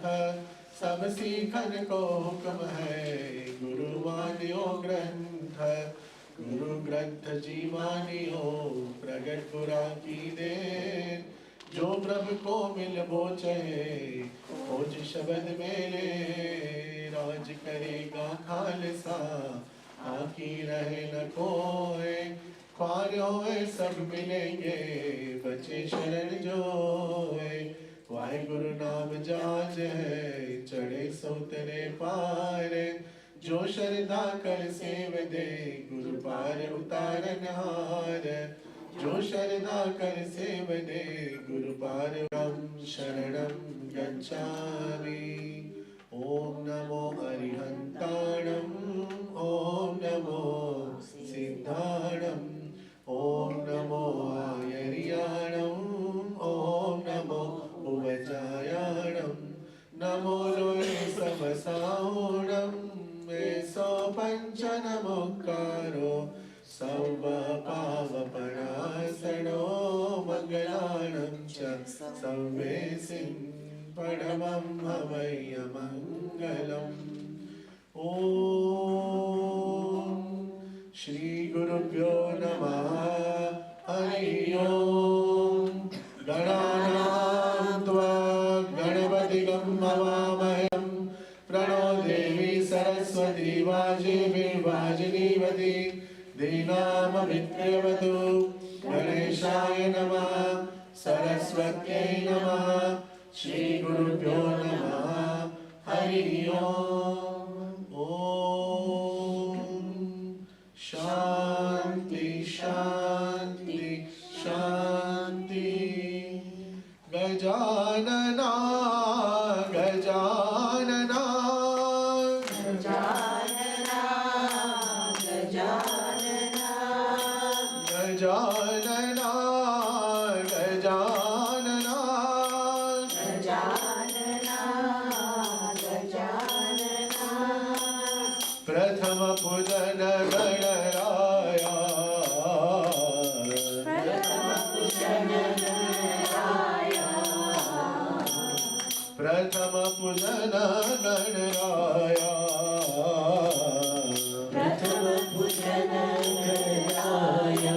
सब सीखन को हुक्म है गुरु मानियो ग्रंथ गुरु ग्रंथ जी मानियो प्रगट पुरा की देन जो प्रभु को मिल बोचे खोज शब्द मेले राज करेगा खालसा आकी रहे न कोई ख्वारो सब मिलेंगे बचे शरण जोए वाहे गुरु नाम जाज है चढ़े सोतरे पार जो श्रद्धा कर सेव दे गुरु पार उतारन हार जो श्रद्धा कर सेव दे गुरु पार शरणं गच्छामि ओम नमो अरिहंताणं ओम नमो सिद्धाणं ओम नमो आयर्याणं ओम नमो उवचायाणं नमो लोये समसाहुणं सो पंचनमुक्कारो सर्व पावपणासनो मंगलानं च सर्वेसिं परमं हवैय मंगलम् ओम श्री गुरुभ्यो नमः हरि ओम गणानां त्वा गणपतिगं हवामहं प्रणो देवी सरस्वती वाजिनीवती दीनामभिद्रवतु गणेशाय नमः सरस्वत्यै नमः श्री गुरुभ्यो नमः हरि ओम ओम शांति शांति शांति गजानना गजानना गजानना गजानना प्रथम पूजन गणराया प्रथम पूजन गणराया प्रथम पूजन गणराया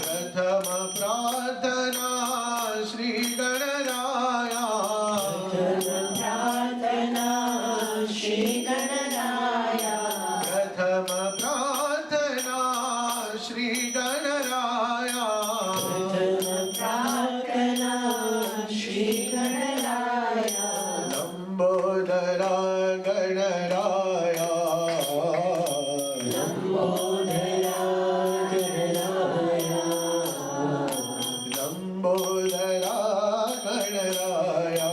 प्रथम प्रार्थना श्री गणराया प्रार्थना श्री गणराया प्रथम प्रार्थना श्री गणराया प्रथम प्रार्थना श्री गणराया लंबोदरा गणराया लंबोदरा गणराया लंबोदरा गणराया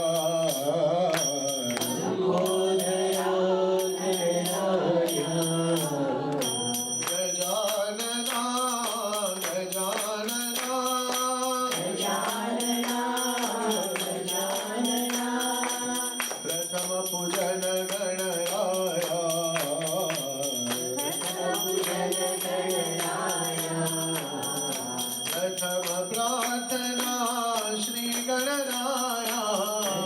लंबोदरा गणराया गजानना गजानना गजानना गजानना प्रथम पूजन गणराया प्रथम पूजन गणराया प्रथम प्रार्थना श्री गणराया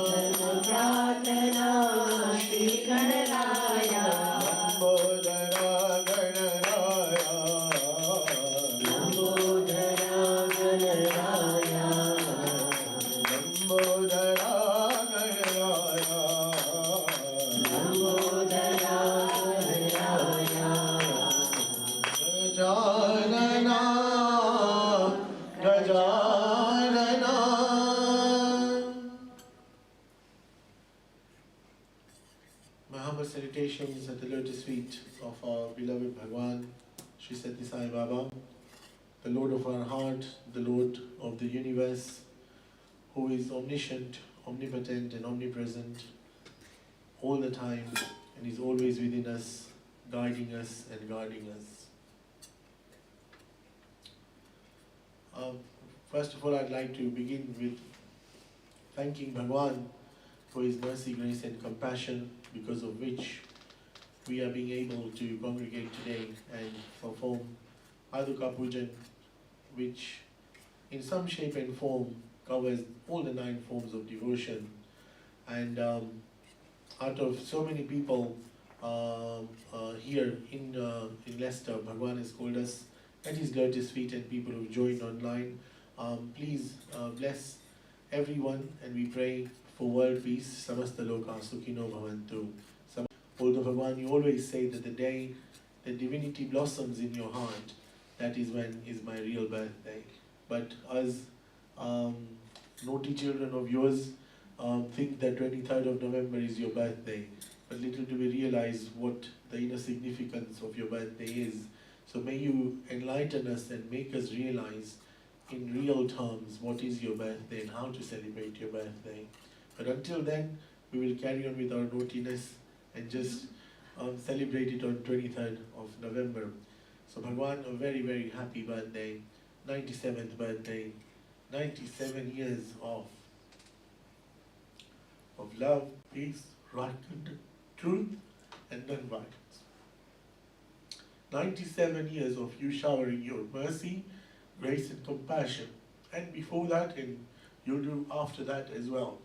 प्रथम प्रार्थना Shri Ganaraya Lambodara Ganaraya Lambodara Ganaraya Lambodara Ganaraya Lambodara Ganaraya Gajanana Gajanana My humble salutations at the lotus feet of our beloved Bhagawan, Sri Sathya Sai Baba, the Lord of our heart, the Lord of the universe, who is omniscient, omnipotent and omnipresent all the time and is always within us, guiding us and guarding us. First of all, I'd like to begin with thanking Bhagawan for his mercy, grace and compassion, because of which we are being able to congregate today and perform Paduka Puja, which in some shape and form covers all the 9 forms of devotion, And out of so many people here in Leicester, Bhagawan has called us at his lotus feet, and people who've joined online. Please bless everyone, and we pray for world peace. Samasta loka sukhino bhavantu. Although Bhagawan, you always say that the day that divinity blossoms in your heart, that is when is my real birthday. But us naughty children of yours think that 23rd of November is your birthday. But little do we realize what the inner significance of your birthday is. So may you enlighten us and make us realize in real terms what is your birthday and how to celebrate your birthday. But until then, we will carry on with our naughtiness and just celebrate it on 23rd of November. So Bhagawan, a very, very happy birthday, 97th birthday, 97 years of love, peace, right, truth, and non-violence. 97 years of you showering your mercy, grace, and compassion. And before that, and you'll do after that as well.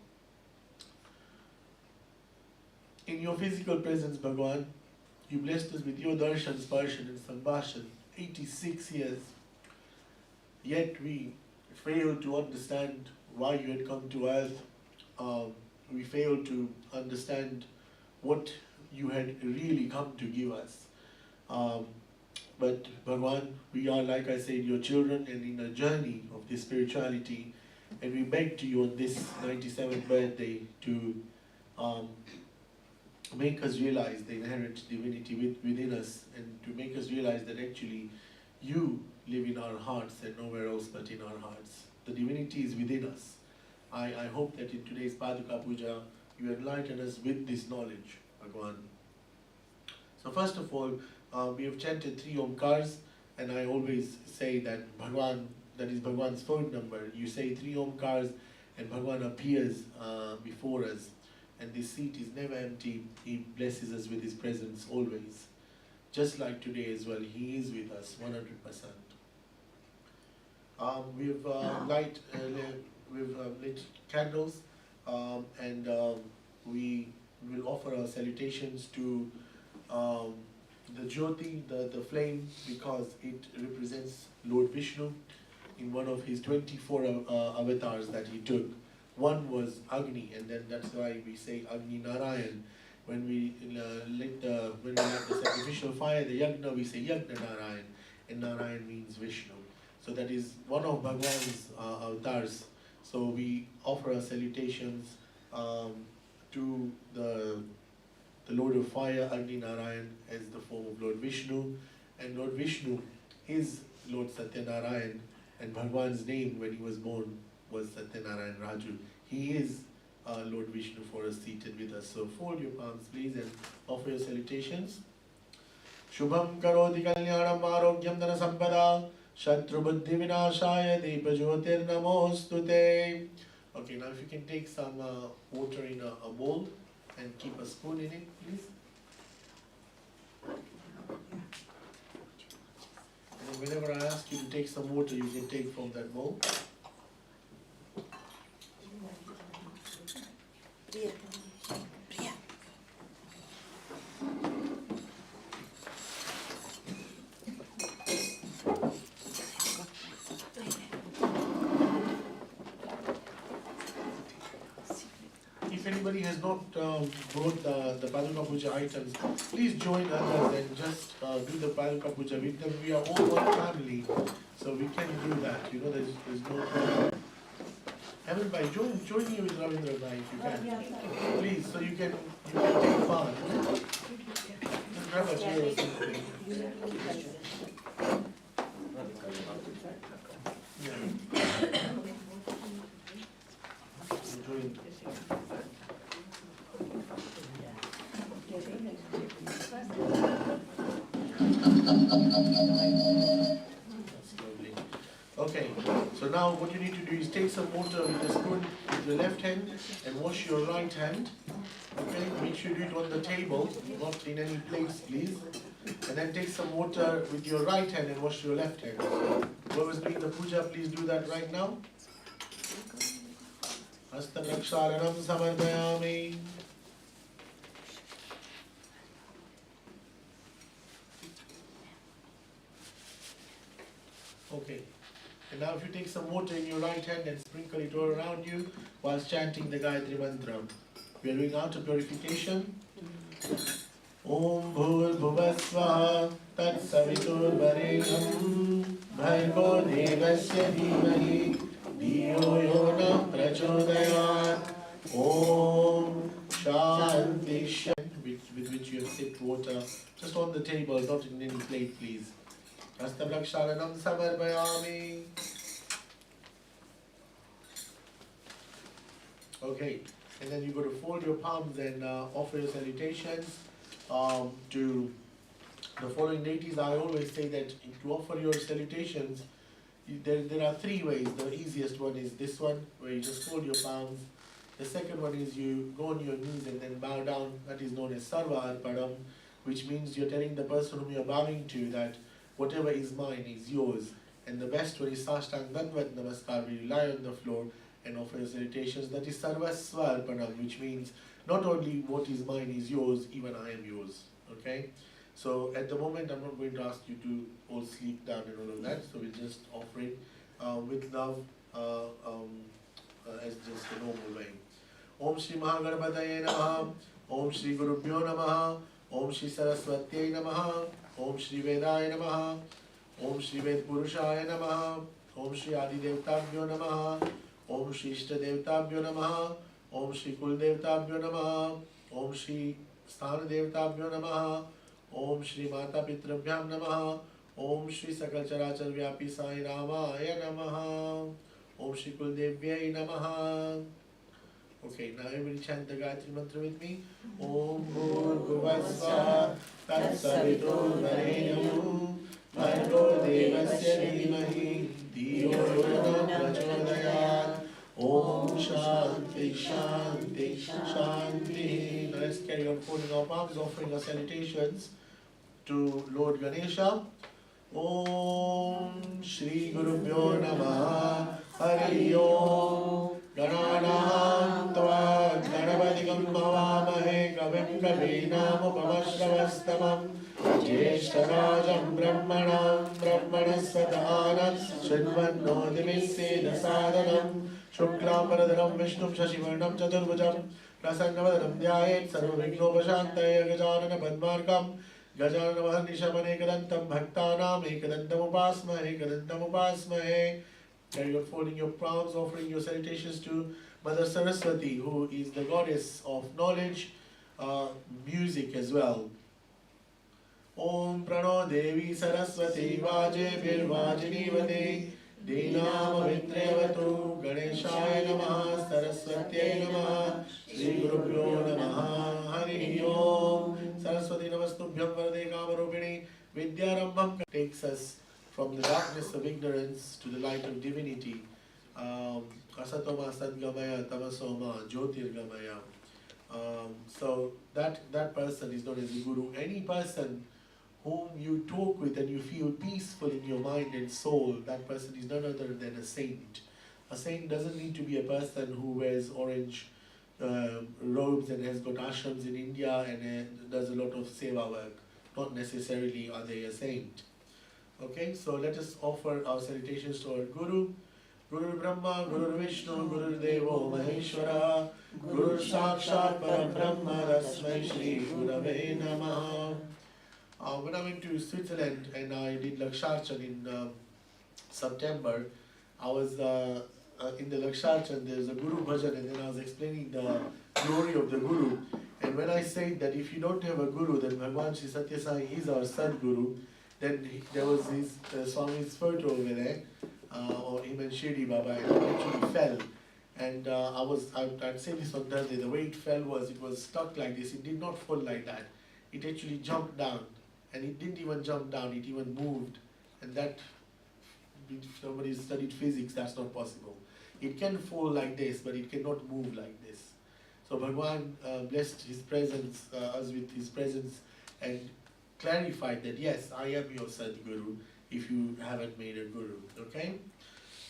In your physical presence, Bhagawan, you blessed us with your darshan, sparshan, and sambhashan, 86 years. Yet we failed to understand why you had come to earth. We failed to understand what you had really come to give us. But Bhagawan, we are, like I said, your children and in a journey of this spirituality, and we beg to you on this 97th birthday to make us realize the inherent divinity within us, and to make us realize that actually you live in our hearts and nowhere else but in our hearts. The divinity is within us. I hope that in today's Paduka Puja, you enlighten us with this knowledge, Bhagawan. So first of all, we have chanted 3 Omkars, and I always say that Bhagawan, that is Bhagawan's phone number. You say 3 Omkars and Bhagawan appears before us. And this seat is never empty. He blesses us with his presence always. Just like today as well, he is with us 100%. We've lit candles, and we will offer our salutations to the Jyoti, the flame, because it represents Lord Vishnu in one of his 24 avatars that he took. One was Agni, and then that's why we say Agni Narayan. When we lit the sacrificial fire, the Yagna, we say Yagna Narayan, and Narayan means Vishnu. So that is one of Bhagavan's avatars. So we offer our salutations to the Lord of Fire, Agni Narayan, as the form of Lord Vishnu. And Lord Vishnu is Lord Sathya Narayan, and Bhagavan's name when he was born was Sathya Narayan Raju. He is Lord Vishnu for us, seated with us. So fold your palms, please, and offer your salutations. Shubham karoti kalyanam arogyam dana sampada shatru buddhi vinashaya deepa jyotir namostute. Okay, now if you can take some water in a bowl and keep a spoon in it, please. And whenever I ask you to take some water, you can take from that bowl. If anybody has not brought the Paduka Puja items, please join others and just do the Paduka Puja with them. We are all one family, so we can do that. You know, there's no problem. Heaven Bhai, join me with Ravindra Bhai if you can. Please, so you can take part. Just grab a chair or something. Yeah. Join. Okay, so now what you need to do is take some water with a spoon with your left hand and wash your right hand. Okay, make sure you do it on the table, not in any place, please. And then take some water with your right hand and wash your left hand. Whoever's doing the puja, please do that right now. Hastanaksharanam samarpayami. Okay. And now if you take some water in your right hand and sprinkle it all around you whilst chanting the Gayatri Mantra. We are doing outer purification. Om Bhur Bhuvasvaha Tat Savitur Varenyam Bhargo Devasya Dhimahi Dhiyo Yona Prachodayat. Om Shanti Shanti, with which you have sipped water just on the table, not in any plate, please. Hastanaksharanam samarpayami. Okay, and then you're going to fold your palms and offer your salutations to the following deities. I always say that to offer your salutations, there are three ways. The easiest one is this one, where you just fold your palms. The second one is you go on your knees and then bow down. That is known as Sarva Arpanam, which means you're telling the person whom you're bowing to that whatever is mine is yours. And the best one is Sashtang Dandvat Namaskar, where you lie on the floor and offer your salutations. That is Sarvasva Arpanam, which means not only what is mine is yours, even I am yours. Okay? So at the moment, I'm not going to ask you to all sleep down and all of that. So we'll just offer it with love as just a normal way. Om Shri Mahagarabhataye Namaha. Om Shri Gurubhyo Namaha. Om Shri Saraswatye Namaha. Om Shri Vedaya Namaha. Om Shri Ved Purushaya Namaha. Om Shri Adi Devtabhyo Namaha. Om Shri Ishta Devtabhyo Namaha. Om Shri Kul Devtabhyo Namaha. Om Shri Sthana Devtabhyo Namaha. Om Shri Mata Pitrabhyam Namaha. Om Shri Sakal Charachar Vyapi Sai Ramaya Namaha. Om Shri Kul Devyai Namaha. Okay, now everybody chant the Gayatri Mantra with me. Om Bhurguvasva Tat Savitur Varenyam Bhargo Devasya Dhimahi Dhiyo Yona Prachodayat. Om Shanti Shanti Shanti. Now let's carry on folding our palms, offering our salutations to Lord Ganesha. Om Shri Gurubhyo Namaha. Hari Om. Gananam Tva Ganavatikam Bhavamahe Kavim Kavinam Upamashravastamam Jeshtarajam Brahmanam Brahmanasvatana Shridvanno Diviseda Sadhanam Shuklam Varadharam Vishnum Shashivarnam Chaturbhujam Prasannavadaram Dhyayet Sarvavighnopashantaya Gajanana Padmarkam Gajanana Maharnishamane Ekadantam Bhaktanam Ekadantam Upasmahe Ekadantam Upasmahe. Carry on folding your palms, offering your salutations to Mother Saraswati, who is the goddess of knowledge, music as well. Om Prano Devi Saraswati Vaje Virvajinivate Dinam Vitrevatu Ganeshaya Namaha Saraswati Namaha Shri Gurubhyo Namaha Hari Om. Saraswati Namastubhyam Varade Kamarupini Vidyarambham takes us from the darkness of ignorance to the light of divinity. Asatoma Sadgamaya Tamasoma Jyotirgamaya. So that person is known as the Guru. Any person whom you talk with and you feel peaceful in your mind and soul, that person is none other than a saint. A saint doesn't need to be a person who wears orange robes and has got ashrams in India and does a lot of seva work. Not necessarily are they a saint. Okay, so let us offer our salutations to our Guru. Guru Brahma, Guru Vishnu, Guru Devo Maheshwara, Guru Sakshat Parabrahma, Rasmai Shri Gurave Namaha. When I went to Switzerland and I did Laksharchan in September, I was in the Laksharchan, there's a Guru Bhajan, and then I was explaining the glory of the Guru. And when I said that if you don't have a Guru, then Bhagawan Sri Sathya Sai is our Sadguru, then there was his Swami's photo over there, or him and Shirdi Baba, and it actually fell. And I'd say this on Thursday, the way it fell was, it was stuck like this, it did not fall like that. It actually jumped down, and it didn't even jump down, it even moved. And that, if somebody studied physics, that's not possible. It can fall like this, but it cannot move like this. So Bhagawan blessed his presence, us with his presence, and clarified that yes, I am your Sadguru if you haven't made a Guru. Okay?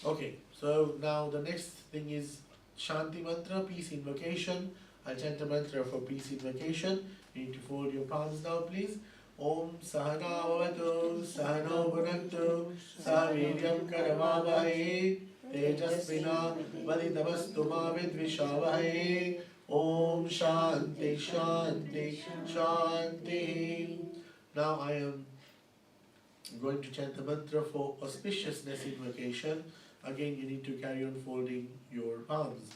Okay, so now the next thing is Shanti mantra, peace invocation. I'll chant a mantra for peace invocation. You need to fold your palms now, please. Om Sahana Bhavatu, Sahano Bhunaktu, Saviryam Karavavahe, Tejasvina, Vaditavastu Ma Vidvishavahe. Om Shanti, Shanti, Shanti. Now I am going to chant the mantra for auspiciousness invocation. Again, you need to carry on folding your palms.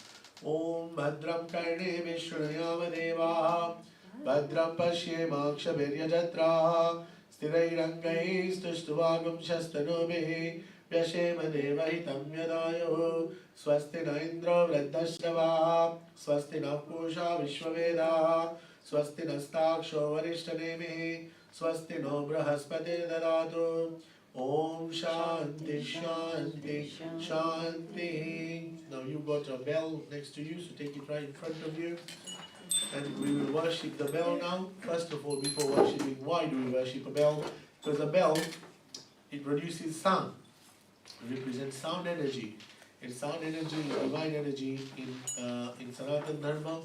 Om Bhadram Karne Vishnuyama Deva Bhadram Pashyemaksha Viryajatra Sthirairangai Stushtvagam Shastanobe Vyashema Deva Hitam Yadayo Swasti na Indra Vradhashrava Swasti na Pusha Vishwaveda Swasti na Staksho Varishtaneme Swasti no Brahaspati Dadatu Om Shanti Shanti Shanti. Now you've got a bell next to you, so take it right in front of you. And we will worship the bell now. First of all, before worshipping, why do we worship a bell? Because a bell, it produces sound. It represents sound energy. And sound energy is divine energy in Sanatana Dharma.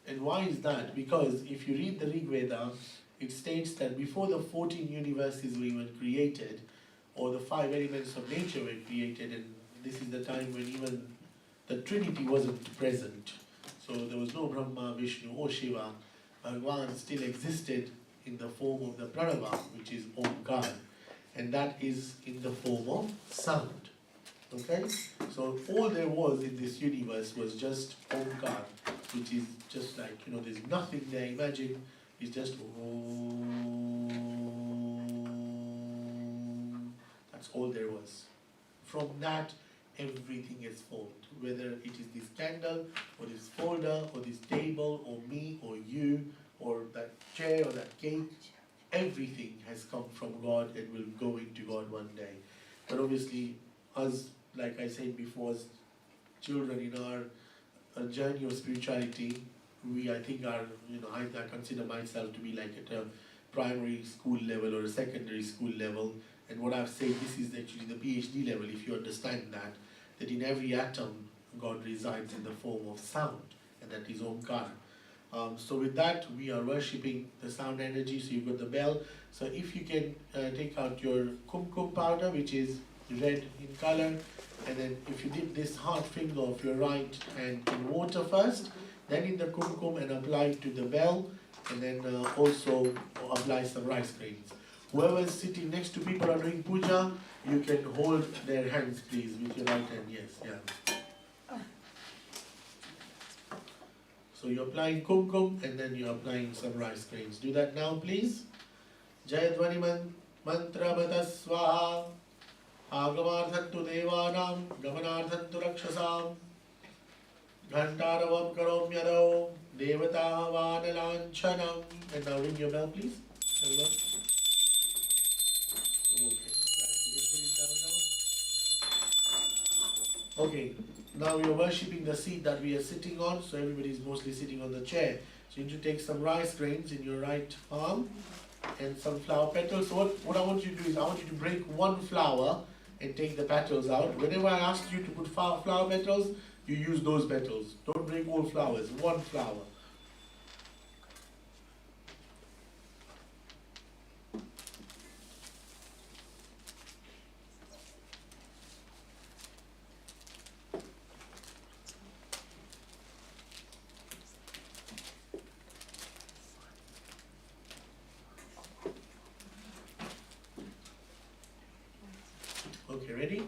And why is that? Because if you read the Rig Veda, it states that before the 14 universes were even created, or the 5 elements of nature were created, and this is the time when even the Trinity wasn't present. So there was no Brahma, Vishnu or Shiva. Bhagawan still existed in the form of the Pranava, which is Omkar. And that is in the form of sound. Okay? So all there was in this universe was just Omkar, which is just like, there's nothing there. Imagine it's just Om. That's all there was. From that, everything is formed. Whether it is this candle, or this folder, or this table, or me, or you, or that chair, or that cake, everything has come from God and will go into God one day. But obviously, us, like I said before, as children in our journey of spirituality, I think I consider myself to be like at a primary school level or a secondary school level. And what I've said, this is actually the PhD level, if you understand that in every atom, God resides in the form of sound, and that is Omkar. So with that, we are worshipping the sound energy. So you've got the bell. So if you can take out your kumkum powder, which is red in color, and then if you dip this hard finger of your right hand in water first, then in the kumkum, and apply it to the bell, and then also apply some rice grains. Whoever is sitting next to people are doing puja, you can hold their hands, please, with your right hand. Yes, yeah. So you're applying kumkum, and then you're applying some rice grains. Do that now, please. Jayadvani mantra bata swaha. Agamarthantu devanam, gamanarthantu rakshasam. Ghantaravam karomyado, devata vanalanchanam. And now ring your bell, please. Everyone. Okay, right, you can put it down now. Okay, now we are worshipping the seat that we are sitting on, so everybody is mostly sitting on the chair. So you need to take some rice grains in your right palm and some flower petals. So what I want you to do is, I want you to break one flower and take the petals out. Whenever I ask you to put flower petals, you use those petals. Don't break all flowers, one flower. Okay, ready?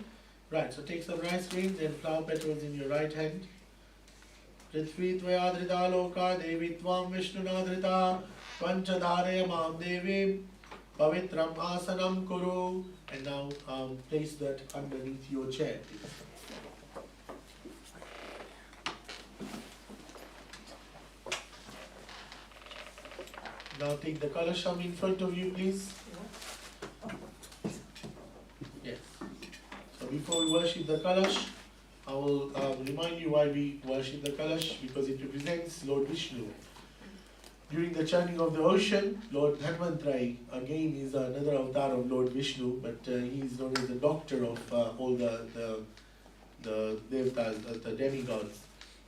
Right, so take some rice grains and flower petals in your right hand. Prithvi tvaya dhrita loka devi tvam vishnuna dhrita panchadharaya mam devim pavitram asanam kuru. And now place that underneath your chair, please. Now take the kalasham in front of you, please. Yes. So before we worship the Kalash, I will remind you why we worship the Kalash, because it represents Lord Vishnu. During the churning of the ocean, Lord Dhanvantari, again, is another avatar of Lord Vishnu, but he is known as the doctor of all the the devtas, the demigods.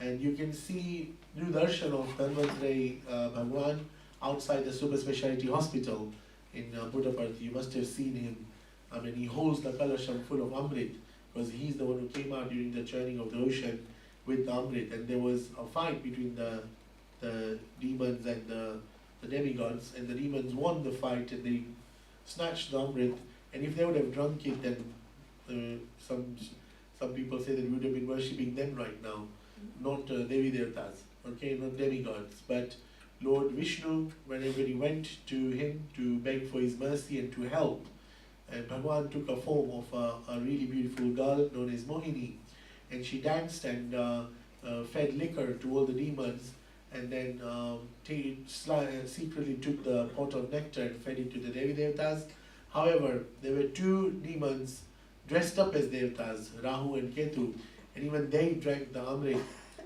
And you can see new darshan of Dhanvantari Bhagawan outside the super speciality hospital in Budapest. You must have seen him. I mean, he holds the kalasham full of Amrit, because he's the one who came out during the churning of the ocean with the Amrit, and there was a fight between the demons and the demigods, and the demons won the fight and they snatched the Amrit, and if they would have drunk it, then some people say that we would have been worshipping them right now, not Devi Devtas, okay, not demigods, but Lord Vishnu, whenever he went to him to beg for his mercy and to help, and Bhagavan took a form of a really beautiful girl known as Mohini, and she danced and fed liquor to all the demons, and then secretly took the pot of nectar and fed it to the Devi Devtas. However, there were two demons dressed up as Devtas, Rahu and Ketu, and even they drank the Amrit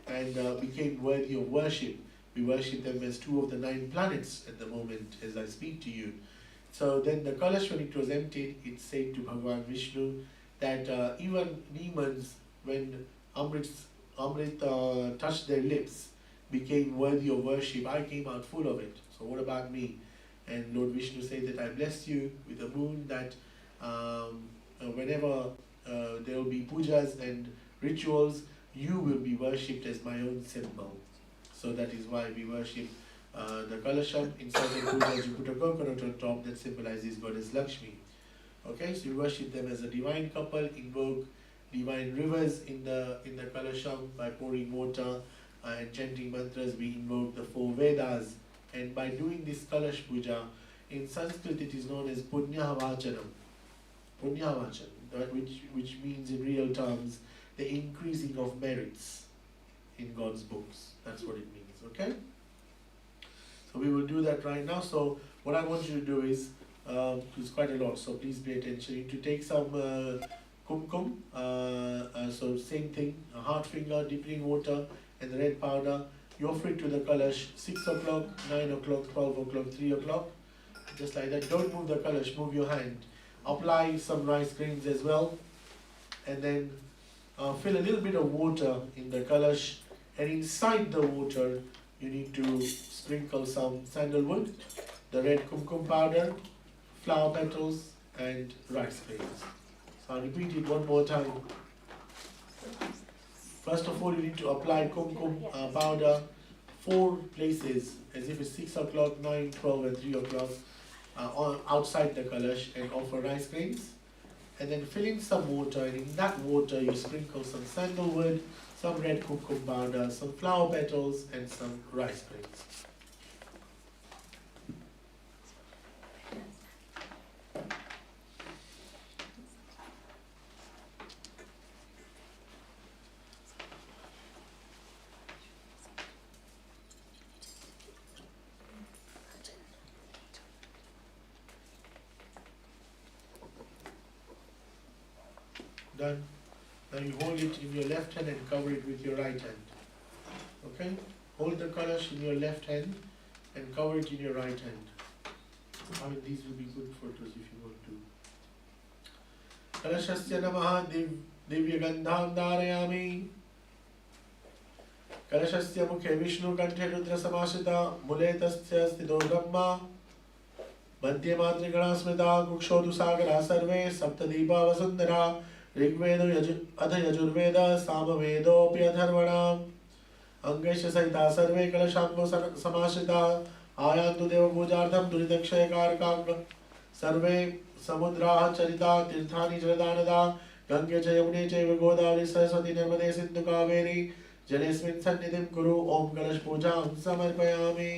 and became worthy of worship. We worship them as two of the 9 planets at the moment as I speak to you. So then the Kalash, when it was emptied, it said to Bhagavan Vishnu that even demons, when Amrit touched their lips, became worthy of worship. I came out full of it. So what about me? And Lord Vishnu said that I bless you with a moon that whenever there will be pujas and rituals, you will be worshipped as my own symbol. So that is why we worship the Kalasham. In certain pujas you put a coconut on top that symbolizes Goddess Lakshmi. Okay, so you worship them as a divine couple, invoke divine rivers in the Kalasham by pouring water and chanting mantras. We invoke the 4 Vedas, and by doing this Kalash Puja, in Sanskrit it is known as Punyavachanam. Punyavachanam, which means in real terms the increasing of merits in God's books. That's what it means, okay? So we will do that right now. So what I want you to do is, it's quite a lot, so please pay attention. You need to take some kumkum, so same thing, a hard finger dipped in water and the red powder. You offer it to the Kalash 6 o'clock, 9 o'clock, 12 o'clock, 3 o'clock, just like that. Don't move the Kalash, move your hand. Apply some rice grains as well, and then fill a little bit of water in the Kalash, and inside the water you need to sprinkle some sandalwood, the red kumkum powder, flower petals and rice grains. So I'll repeat it one more time. First of all, you need to apply kumkum powder 4 places, as if it's 6 o'clock, 9, 12 and 3 o'clock outside the Kalash, and offer rice grains. And then fill in some water, and in that water you sprinkle some sandalwood, some red kumkum powder, some flower petals and some rice grains. Done. Now you hold it in your left hand and cover it with your right hand. Okay? Hold the Kalash in your left hand and cover it in your right hand. I mean, these will be good photos if you want to. Kalashasya namaha divya gandham dharayami. Kalashasya mukhe Vishnu kanthe rudra samashita mule tasya sthido brahma. Madhya madrigana smrita kukshodu sagara sarve saptadipa vasundara. Rigveda adha yajurveda samavedopi adharvana. Angesha saita sarve kalashambo samashita आयान्तु देव पूजार्थं दुरितक्षय कारकाग्न सर्वे समुद्राः चरिता तीर्थानि जलदानदा गंगे च यमुने चैव गोदावरी सरस्वती नर्मदे सिन्धु कावेरी जलेस्मिन् सन्निधिं कुरु ओम कलश पूजां समर्पयामि.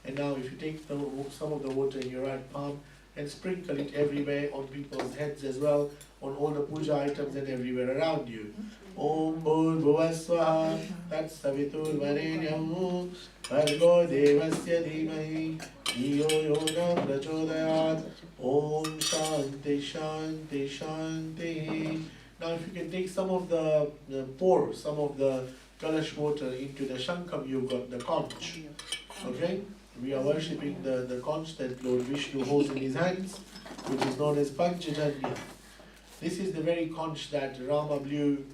And now if you take some of the water in your right palm and sprinkle it everywhere on people's heads as well, on all the puja items and everywhere around you. Om Bhurvuvasvaha Tat Savitur Varenyam Bhargo Devasya Dhimahi Dhiyo Yona Prachodayat. Om Shanti Shanti Shanti. Now if you can take some of pour some of the Kalash water into the Shankam Yuga, the conch. Okay? We are worshipping the conch that Lord Vishnu holds in his hands, which is known as Panchajanya. This is the very conch that Rama blew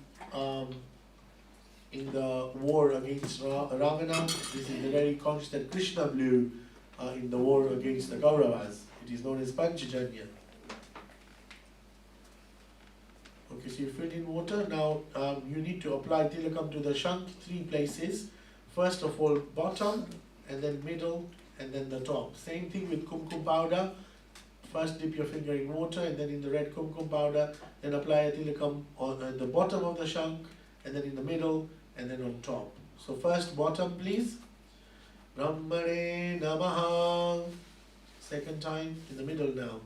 in the war against Ravana. This is the very conch that Krishna blew in the war against the Kauravas. It is known as Panchajanya. Okay, so you fill in water. Now you need to apply tilakam to the shank 3 places. First of all, bottom, and then middle, and then the top. Same thing with kumkum powder. First dip your finger in water, and then in the red kumkum powder. Then apply a tilakam on the bottom of the shank, and then in the middle, and then on top. So first bottom, please. Brahmane Namaha. Second time, in the middle now.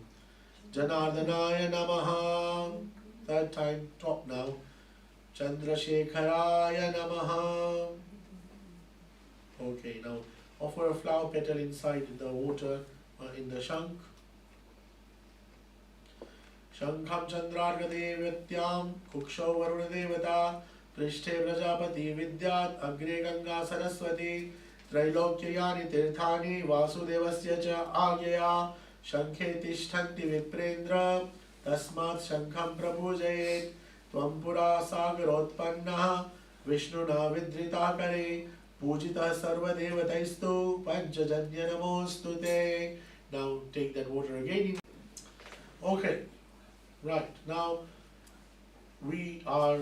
Janardanaya Namaha. Third time, top now. Chandrasekharaya Namaha. Okay, now offer a flower petal inside the water in the shank. Shankham Chandrarga Devatyam Kuksho Varuna Devata Prishte Prajapati Vidyat Agre Ganga Saraswati Trailokyayani Tirthani Vasudevasya Cha Agya Shankhe Tishtanti Viprendra Tasmat Shankham Prabhujayet Tvampura Sagarotpanna Vishnuna Vidrita Kare Pujita Sarva Devataistu Panchajanya Namostute. Now take that water again. Okay, right. Now we are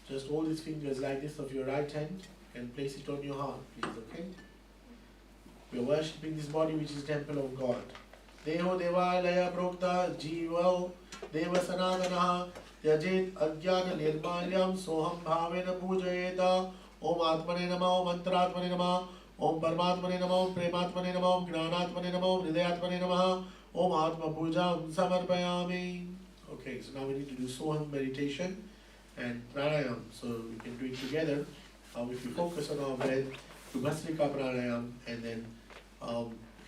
just hold these fingers like this of your right hand and place it on your heart, please. Okay. We are worshipping this body, which is the temple of God. Deho Devalaya Prokta Jiva Deva Sanatana Yajet Ajnana Nirmalyam Soham Bhavena Pujayeta Om Atmane Nama Om Antratmane Nama Om Paramatmane Nama Om Prematmane Nama Om Gnanatmane Nama Om Hridayatmane Nama Om Atma Puja Samarpayami. Okay, so now we need to do Soham meditation and pranayam. So we can do it together. If you focus on our breath, to Bhastrika pranayam, and then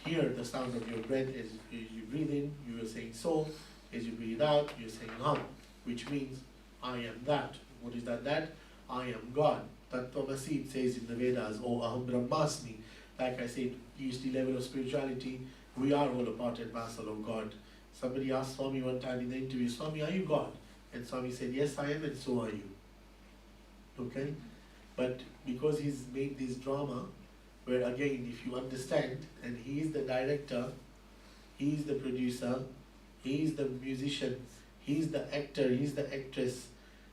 hear the sound of your breath as you breathe in, you are saying so. As you breathe out, you are saying hum, which means I am that. What is that? That I am God. Tattvamasi, it says in the Vedas, O Aham Brahmasmi. Like I said, PhD level of spirituality, we are all a part and parcel of God. Somebody asked Swami one time in the interview, Swami, are you God? And Swami said, yes, I am, and so are you. Okay? But because he's made this drama, where again, if you understand, and he is the director, he is the producer, he is the musician, he is the actor, he is the actress.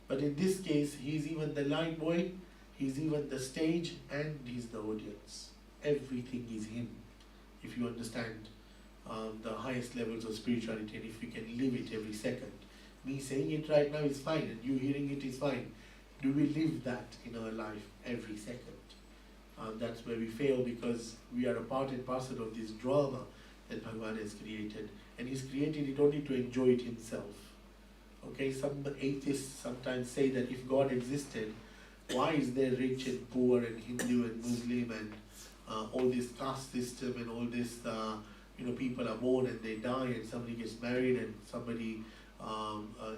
But in this case, he is even the light boy, he is even the stage, and he is the audience. Everything is him, if you understand the highest levels of spirituality, and if you can live it every second. Me saying it right now is fine, and you hearing it is fine. Do we live that in our life every second? That's where we fail, because we are a part and parcel of this drama that Bhagawan has created. And he's created it only to enjoy it himself. Okay, some atheists sometimes say that if God existed, why is there rich and poor and Hindu and Muslim and all this caste system and all this, people are born and they die, and somebody gets married and somebody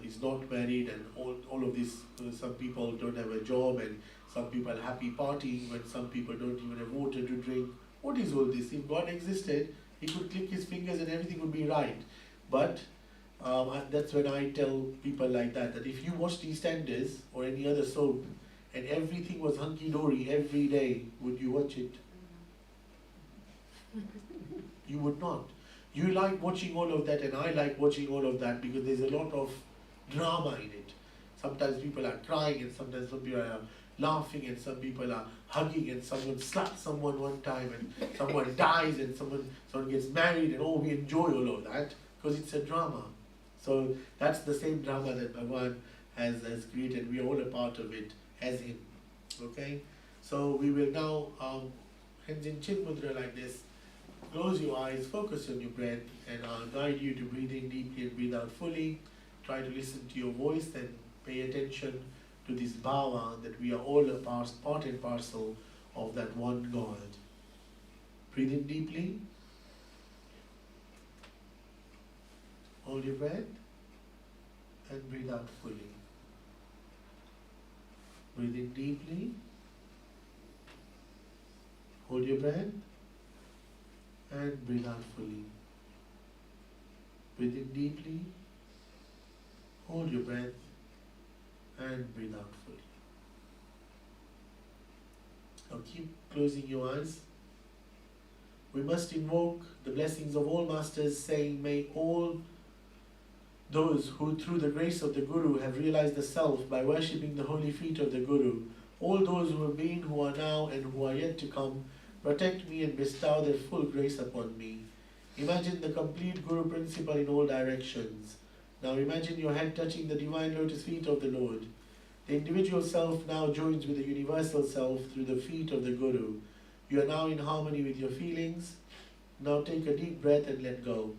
is not married, and all of this, some people don't have a job, and some people are happy partying when some people don't even have water to drink. What is all this? If God existed, he could click his fingers and everything would be right. But that's when I tell people like that if you watched EastEnders or any other soap and everything was hunky-dory every day, would you watch it? You would not. You like watching all of that, and I like watching all of that, because there's a lot of drama in it. Sometimes people are crying, and sometimes some people are laughing, and some people are hugging, and someone slaps someone one time, and someone dies, and someone gets married, and we enjoy all of that because it's a drama. So that's the same drama that Bhagawan has created. We are all a part of it as him. Okay? So we will now, hands in chin mudra like this. Close your eyes, focus on your breath, and I'll guide you to breathe in deeply and breathe out fully. Try to listen to your voice and pay attention to this bhava that we are all a part and parcel of that one God. Breathe in deeply. Hold your breath and breathe out fully. Breathe in deeply. Hold your breath and breathe out fully. Breathe in deeply. Hold your breath and breathe out fully. Now keep closing your eyes. We must invoke the blessings of all masters, saying, may all those who through the grace of the Guru have realized the self by worshipping the holy feet of the Guru, all those who have been, who are now and who are yet to come, protect me and bestow their full grace upon me. Imagine the complete Guru principle in all directions. Now imagine your head touching the divine lotus feet of the Lord. The individual self now joins with the universal self through the feet of the Guru. You are now in harmony with your feelings. Now take a deep breath and let go.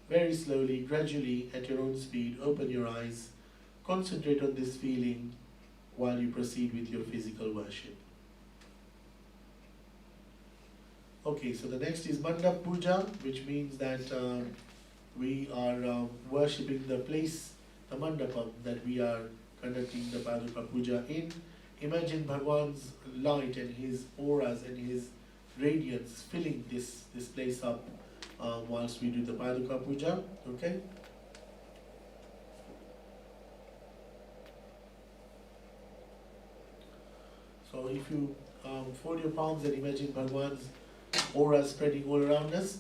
Very slowly, gradually, at your own speed, open your eyes. Concentrate on this feeling while you proceed with your physical worship. Okay, so the next is Mandap Puja, which means that we are worshipping the place, the mandapam that we are conducting the Paduka Puja in. Imagine Bhagawan's light and his auras and his radiance filling this place up whilst we do the Paduka Puja, okay? So if you fold your palms and imagine Bhagawan's aura spreading all around us.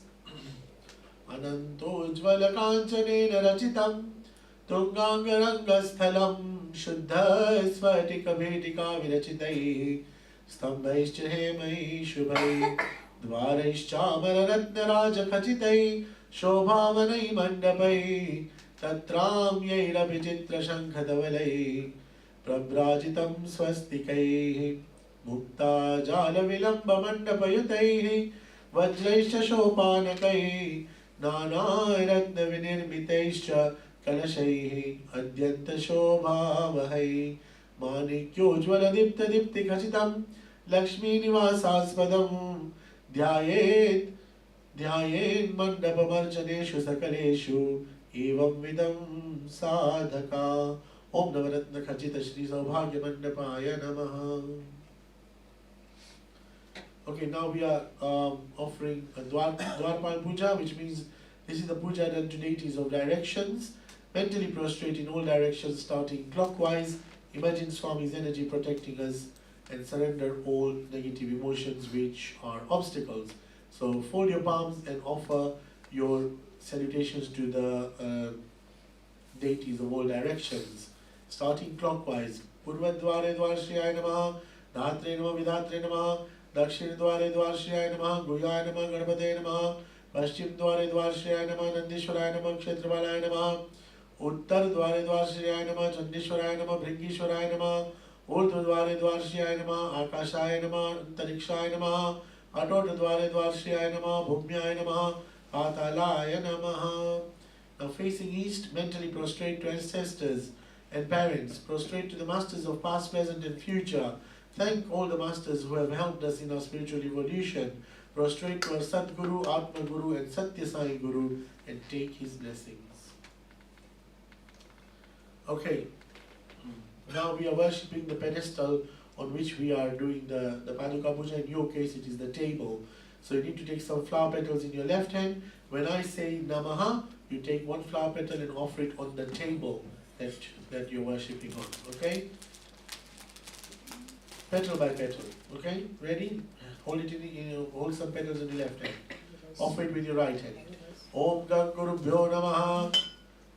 Ananto ujvala kanchane rachitam tungangarangasthalam shuddha svatika bhetika virachitai stambhaischa hemai shubhai dvaraischa ratna raja khachitai shobhavanai mandapai tatramyaira vichitra shankhadavalai prabhrajitam swastikai Mukta jala vilamba mandapayutaihi vajraisha shopanakaihi nana ratna vinirmitaisha kalashaihi adyanta shobhavahai manikyojvala dipta dipti khachitam lakshmi nivasaspadam dhyayet mandapamarchaneshu sakaleshu evam vidam sadhaka Om Navaratna Khachita Shri Saubhagya Mandapaya Namaha. Okay, now we are offering a Dwarpal Puja, which means this is the puja done to deities of directions. Mentally prostrate in all directions, starting clockwise. Imagine Swami's energy protecting us and surrender all negative emotions which are obstacles. So fold your palms and offer your salutations to the deities of all directions. Starting clockwise. Purvadware Dvarshiyaya Namaha, Dhatre Namaha, Vidhatre Namaha, Dakshina Dware Dvarshiyaya Namaha, Guyaya Namaha, Ganapate Namaha, Paschim Dware Dvarshiyaya Namaha, Nandishwaraya Namaha, Kshetrabalaya Namaha, Uttar Dware Dvarshiyaya Namaha, Chandishwaraya Namaha, Bhringishwaraya Namaha, Urdhva Dware Dvarshiyaya Namaha, Akashaya Namaha, Antarikshaya Namaha, Atota Dware Dvarshiyaya Namaha, Bhumyaya Namaha, Patalaya Namaha. Now facing east, mentally prostrate to ancestors and parents, prostrate to the masters of past, present and future. Thank all the masters who have helped us in our spiritual evolution. Prostrate to our Sadguru, Atma Guru and Sathya Sai Guru and take his blessings. Okay, now we are worshipping the pedestal on which we are doing the Paduka Puja. In your case it is the table. So you need to take some flower petals in your left hand. When I say Namaha, you take one flower petal and offer it on the table that you're worshipping on, okay? Petal by petal, okay? Ready? Hold it hold some petals in your left hand. Offer it with your right hand. Om Gam Gurubhyo Namaha,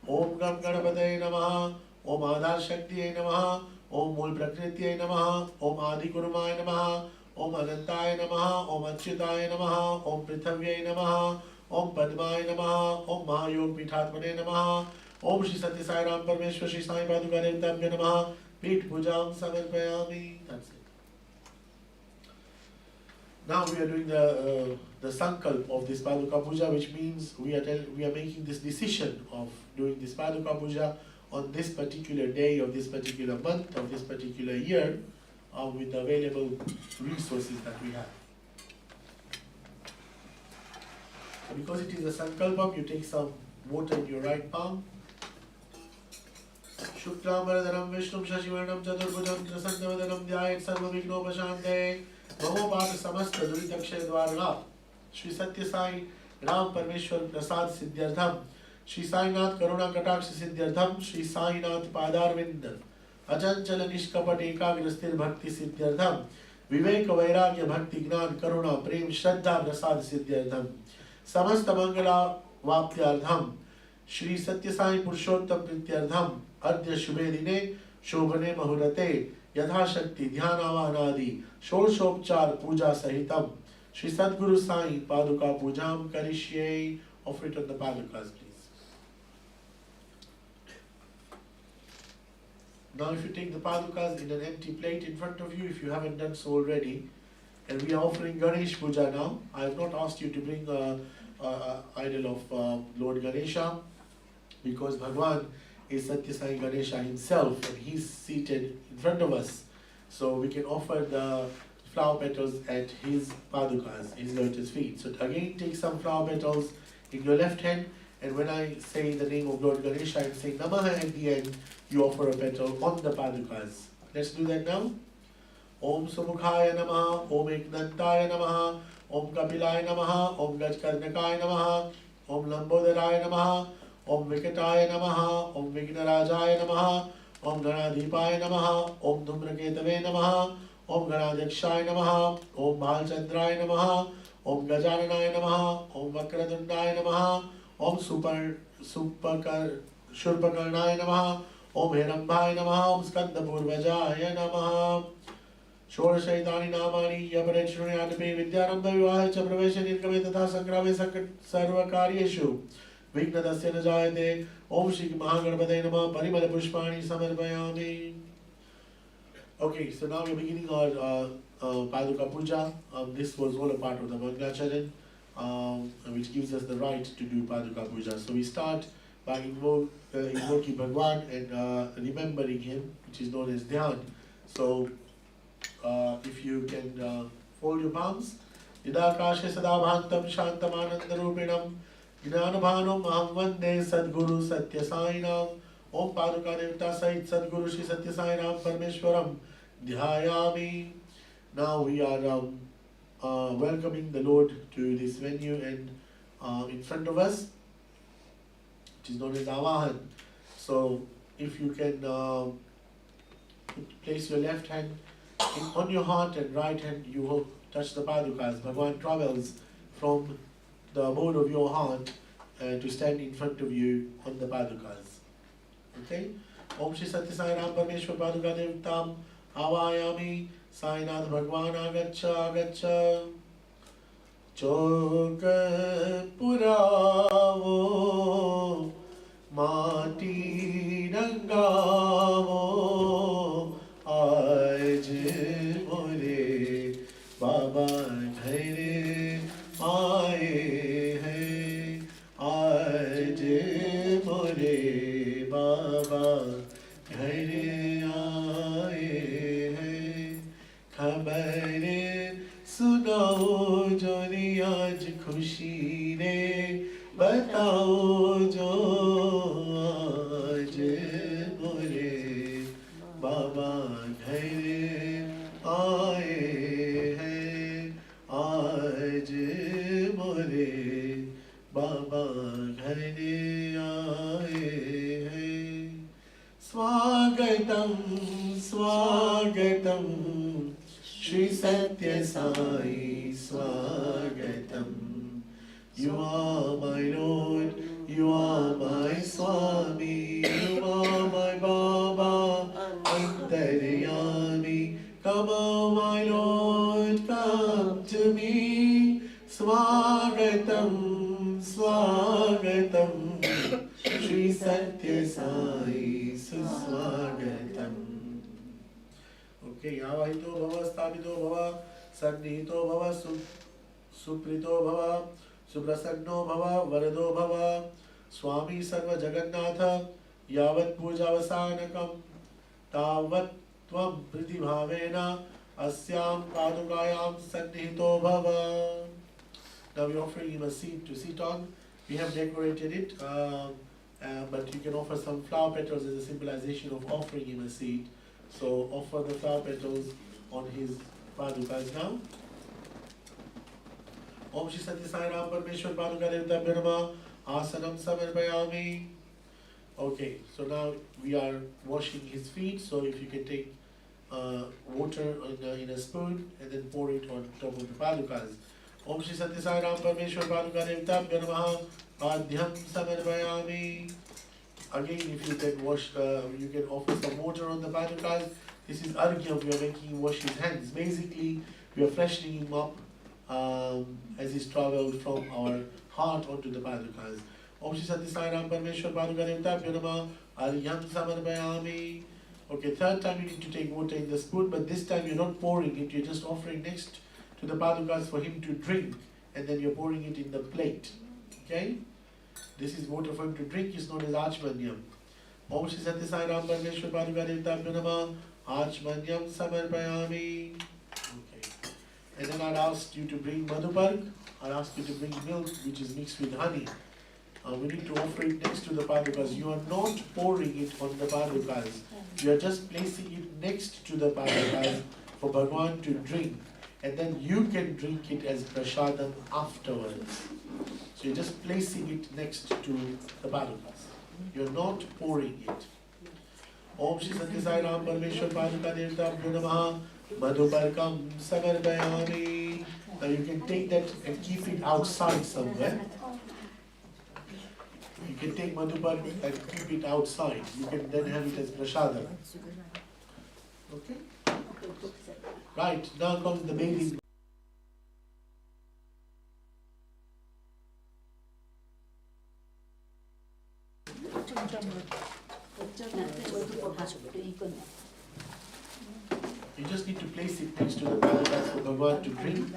Om Gam Ganapataye Namaha, Om Adhar Shaktiye Namaha, Om Mul Prakritiye Namaha, Om Adi Gurumaya Namaha, Om Anantaya Namaha, Om Achyutaya Namaha, Om Prithavye Namaha, Om Padmaya Namaha, Om Mahayog Pithatmane Namaha, Om Shri Sathya Sai Parameshwar Shri Sai Paduka Devtabhya Namaha, Pit Pujam Samarpayami. That's it. Now we are doing the sankalp of this Paduka Puja, which means we are making this decision of doing this Paduka Puja on this particular day of this particular month of this particular year with the available resources that we have. So because it is a sankalpam, you take some water in your right palm. Shuklam Varadharam Vishnum Shashivarnam Chaturbhujam Prasannavadaram Dhyayat Sarvavighnopashante Namo Pata Samasta Duritakshay Dwarga Shri Sathya Sai Ram Parmeshwar Prasad Siddhyartham Shri Sai Nath Karuna Kataksh Siddhyartham Shri Sai Nath Padarvind अचंचल निष्कपट एकाग्र स्थिर भक्ति सिद्ध्यर्थम विवेक वैराग्य भक्ति ज्ञान करुणा प्रेम श्रद्धा प्रसाद सिद्ध्यर्थम समस्त मंगला वाप्त्यार्थम श्री सत्य साई पुरुषोत्तम प्रीत्यर्थम अद्य शुभे दिने शोभने मुहूर्ते यथाशक्ति ध्यान आवाहनादि षोडशोपचार पूजा सहितम श्री सद्गुरु साई पादुका पूजाम करिष्ये. Offer it on the padukas, please. Now if you take the padukas in an empty plate in front of you, if you haven't done so already, and we are offering Ganesh Puja now. I have not asked you to bring a idol of Lord Ganesha, because Bhagawan is Sathya Sai Ganesha himself, and he's seated in front of us. So we can offer the flower petals at his padukas, his lotus feet. So again, take some flower petals in your left hand, and when I say the name of Lord Ganesha and say Namaha at the end, you offer a petal on the padukas. Let's do that now. Om Sumukhaya Namaha, Om Ekdantaya Namaha, Om Kapilaya Namaha, Om Gajkarnakaya Namaha, Om Lambodharaya Namaha, Om Vikataya Namaha, Om Vignarajaya Namaha, Om Ganadhipaya Namaha, Om Dhumraketave Namaha, Om Ganadhakshaya Namaha, Om Bhalchandraya Namaha, Om Gajananaya Namaha, Om Vakradundaya Namaha, Om Shurpakarnaya Namaha, Om Hirambhaya Namaha, Om Skandapurvajaya Namaha. षोडशैतानि नामानि यपरेक्षुण्यादपि विद्यारम्भ विवाहे च प्रवेशे निर्गमे तथा संग्रामे सर्वकार्येषु विघ्नस्य न जायते. ओम श्री महागणपतये नमः. परिमल पुष्पाणि समर्पयामि. Okay, so now we're beginning our Paduka Puja. This was all a part of the Mangalacharan, which gives us the right to do Paduka Puja. So we start by invoking Bhagawan and remembering him, which is known as Dhyan. So if you can fold your palms. Idakashe sadabhantam shantamanandarupinam Gnanabhanam aham vande Sadguru Sathya Sainam. Om Paduka Devta Sahit Sadguru Shri Sathya Sainam Parmeshwaram Dhyayami. Now we are welcoming the Lord to this venue, and in front of us, which is known as Avahan. So if you can place your left hand on your heart and right hand, you will touch the padukas. Bhagawan travels from the abode of your heart to stand in front of you on the padukas. Okay? Om Shri Sathya Sai Ram Parmeshwar Paduka Devtam Avayami. Sainath Bhagawan Agacha Agacha. Chok Puravo Mati Rangavo आज मोरे बाबा घर आए हैं. आज मोरे बाबा घर आए हैं. खबर सुनाओ जो आज खुशी रे बताओ जो आज मोरे बाबा घर आए हैं. आज मोरे बाबा घर आए हैं. स्वागतम स्वागतम श्री सत्य साई स्वागतम. You are my Lord, you are my Swami, you are my Baba, Antaryami. Come, oh my Lord, come to me. Swagatam, Swagatam, Shri Sathya Sai Suswagatam. Okay, Yavahito Bhava, Sthapito Bhava, Sannihito Bhava, Suprito Bhava, Suprasanno Bhava, Varado Bhava, Swami Sarva Jagannatha, Yavat Pujavasanakam, Tavat Tvam Priti Bhavena, Asyam Padukayam Sannihito Bhava. Now we are offering him a seat to sit on. We have decorated it, but you can offer some flower petals as a symbolization of offering him a seat. So offer the flower petals on his padukas now. Om Shri Sathya Sai Ram Parmeshwar Paduka Devtabhyo Namah. Asanam Samarpayami. Okay, so now we are washing his feet, so if you can take water in a spoon and then pour it on top of the padukas. Om Shri Sathya Sai Parmeshwar Paduka Devtabhyo Namaha Padhyam Samarpayami. Again, if you can wash, you can offer some water on the padukas. This is arghya, we are making him wash his hands. Basically, we are freshening him up as he's travelled from our heart onto the padukas. Om Shri Sathya Sai Parmeshwar Paduka Devtabhyo Namaha Padhyam Samarpayami. Okay, third time you need to take water in the spoon, but this time you're not pouring it, you're just offering next to the padukas for him to drink, and then you're pouring it in the plate. Okay? This is water for him to drink, is known as Achmanyam. Om Shri Sathya Sai Parmeshwar Paduka Devtabhyo Namaha Achmanyam Samarpayami. Okay. And then I'd asked you to bring Madhupark, I'd asked you to bring milk which is mixed with honey. We need to offer it next to the padukas. You are not pouring it on the padukas. You are just placing it next to the padukas for Bhagawan to drink. And then you can drink it as prasadam afterwards. So you're just placing it next to the padukas. You're not pouring it. Om Shri Sathya Sai Parmeshwar Paduka Devtabhyo Namaha Madhuparkam Samarpayami. Now you can take that and keep it outside somewhere. You can take Madhupark and keep it outside. You can then have it as prasadam. Okay? Right, now comes the bathing. You just need to place it next to the padukas for Bhagawan to drink,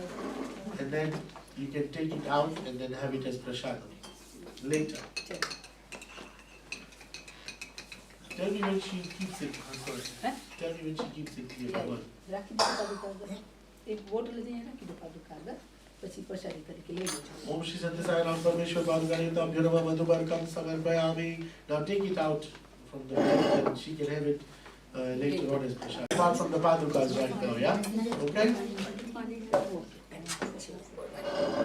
and then you can take it out and then have it as prasadam later. Tell me when she keeps it. Tell me when she keeps it here. Bhagawan. Om Shri Sathya Sai Parmeshwar Paduka Devtabhyo Namaha Madhuparkam Samarpayami. Now take it out from the bag and she can have it later on as prasad. Apart from the padukas right now, yeah? Okay?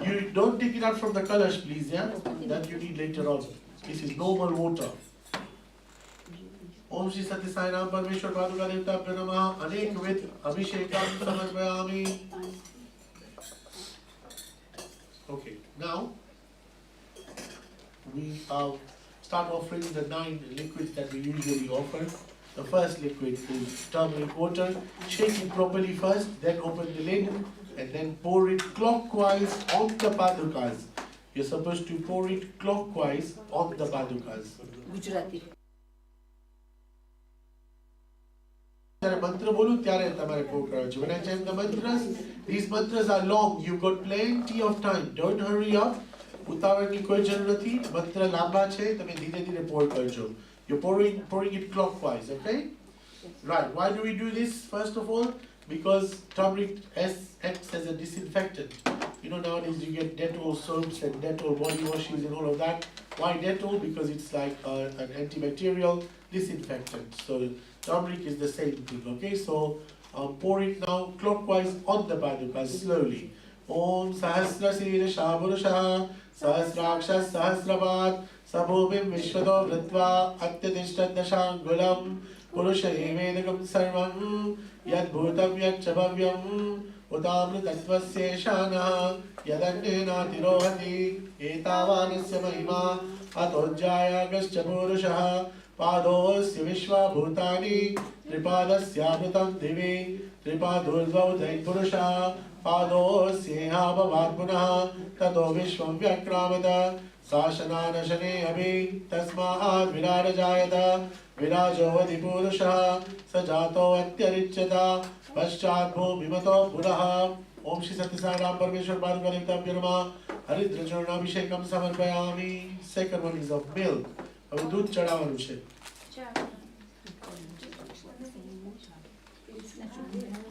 You don't take it out from the kalash, please, yeah? That you need later on. This is normal water. Om Shri Sathya Sai Parmeshwar Paduka Devtabhyo Namaha Anek with Abhishekam Samarpayami. Okay, now we start offering the 9 liquids that we usually offer. The first liquid is turmeric water. Shake it properly first, then open the lid and then pour it clockwise on the padukas. You're supposed to pour it clockwise on the padukas. Gujarati. When I chant the mantras, these mantras are long. You've got plenty of time. Don't hurry up. ઉતાવળની કોઈ જરૂર નથી. મંત્ર લાંબા છે, તમે ધીરે ધીરે pour કરજો. You're pouring it clockwise, okay? Right. Why do we do this? First of all, because turmeric acts as a disinfectant. You know, nowadays you get Dettol soaps and Dettol body washes and all of that. Why Dettol? Because it's like an antibacterial disinfectant. So turmeric is the same thing, okay? So pour it now clockwise on the padukas slowly. Om Sahasra Sirsha Purusha Sahasraksha Sahasrabhat Sabhumim Vishwado Vritva Atyadishtat Dashangulam Purusha Evedakam Sarvam Yad Bhutam Yad Chabhavyam Utamra Tattvasya Yadannena Tirohati Etavanasya Mahima Atojjaya Gascha Purusha Padosya Vishwa Bhutani Tripadasya Amritam Divi Tripadurvaudain Purusha Padosya Bhavat Punah Tato Vishwam Vyakramata Sashanana Shane Abhi Tasmaad Virarajayata Virajovadi Purusha Sajato Atyarichyata Paschat Bhumimato Puraha Om Shri Sathya Sai Parmeshwar Paduka Devtabhyo Namaha Haridra Charana Abhishekam Samarpayami. Second one is of milk. હવે દૂધ ચડાવવાનું છે.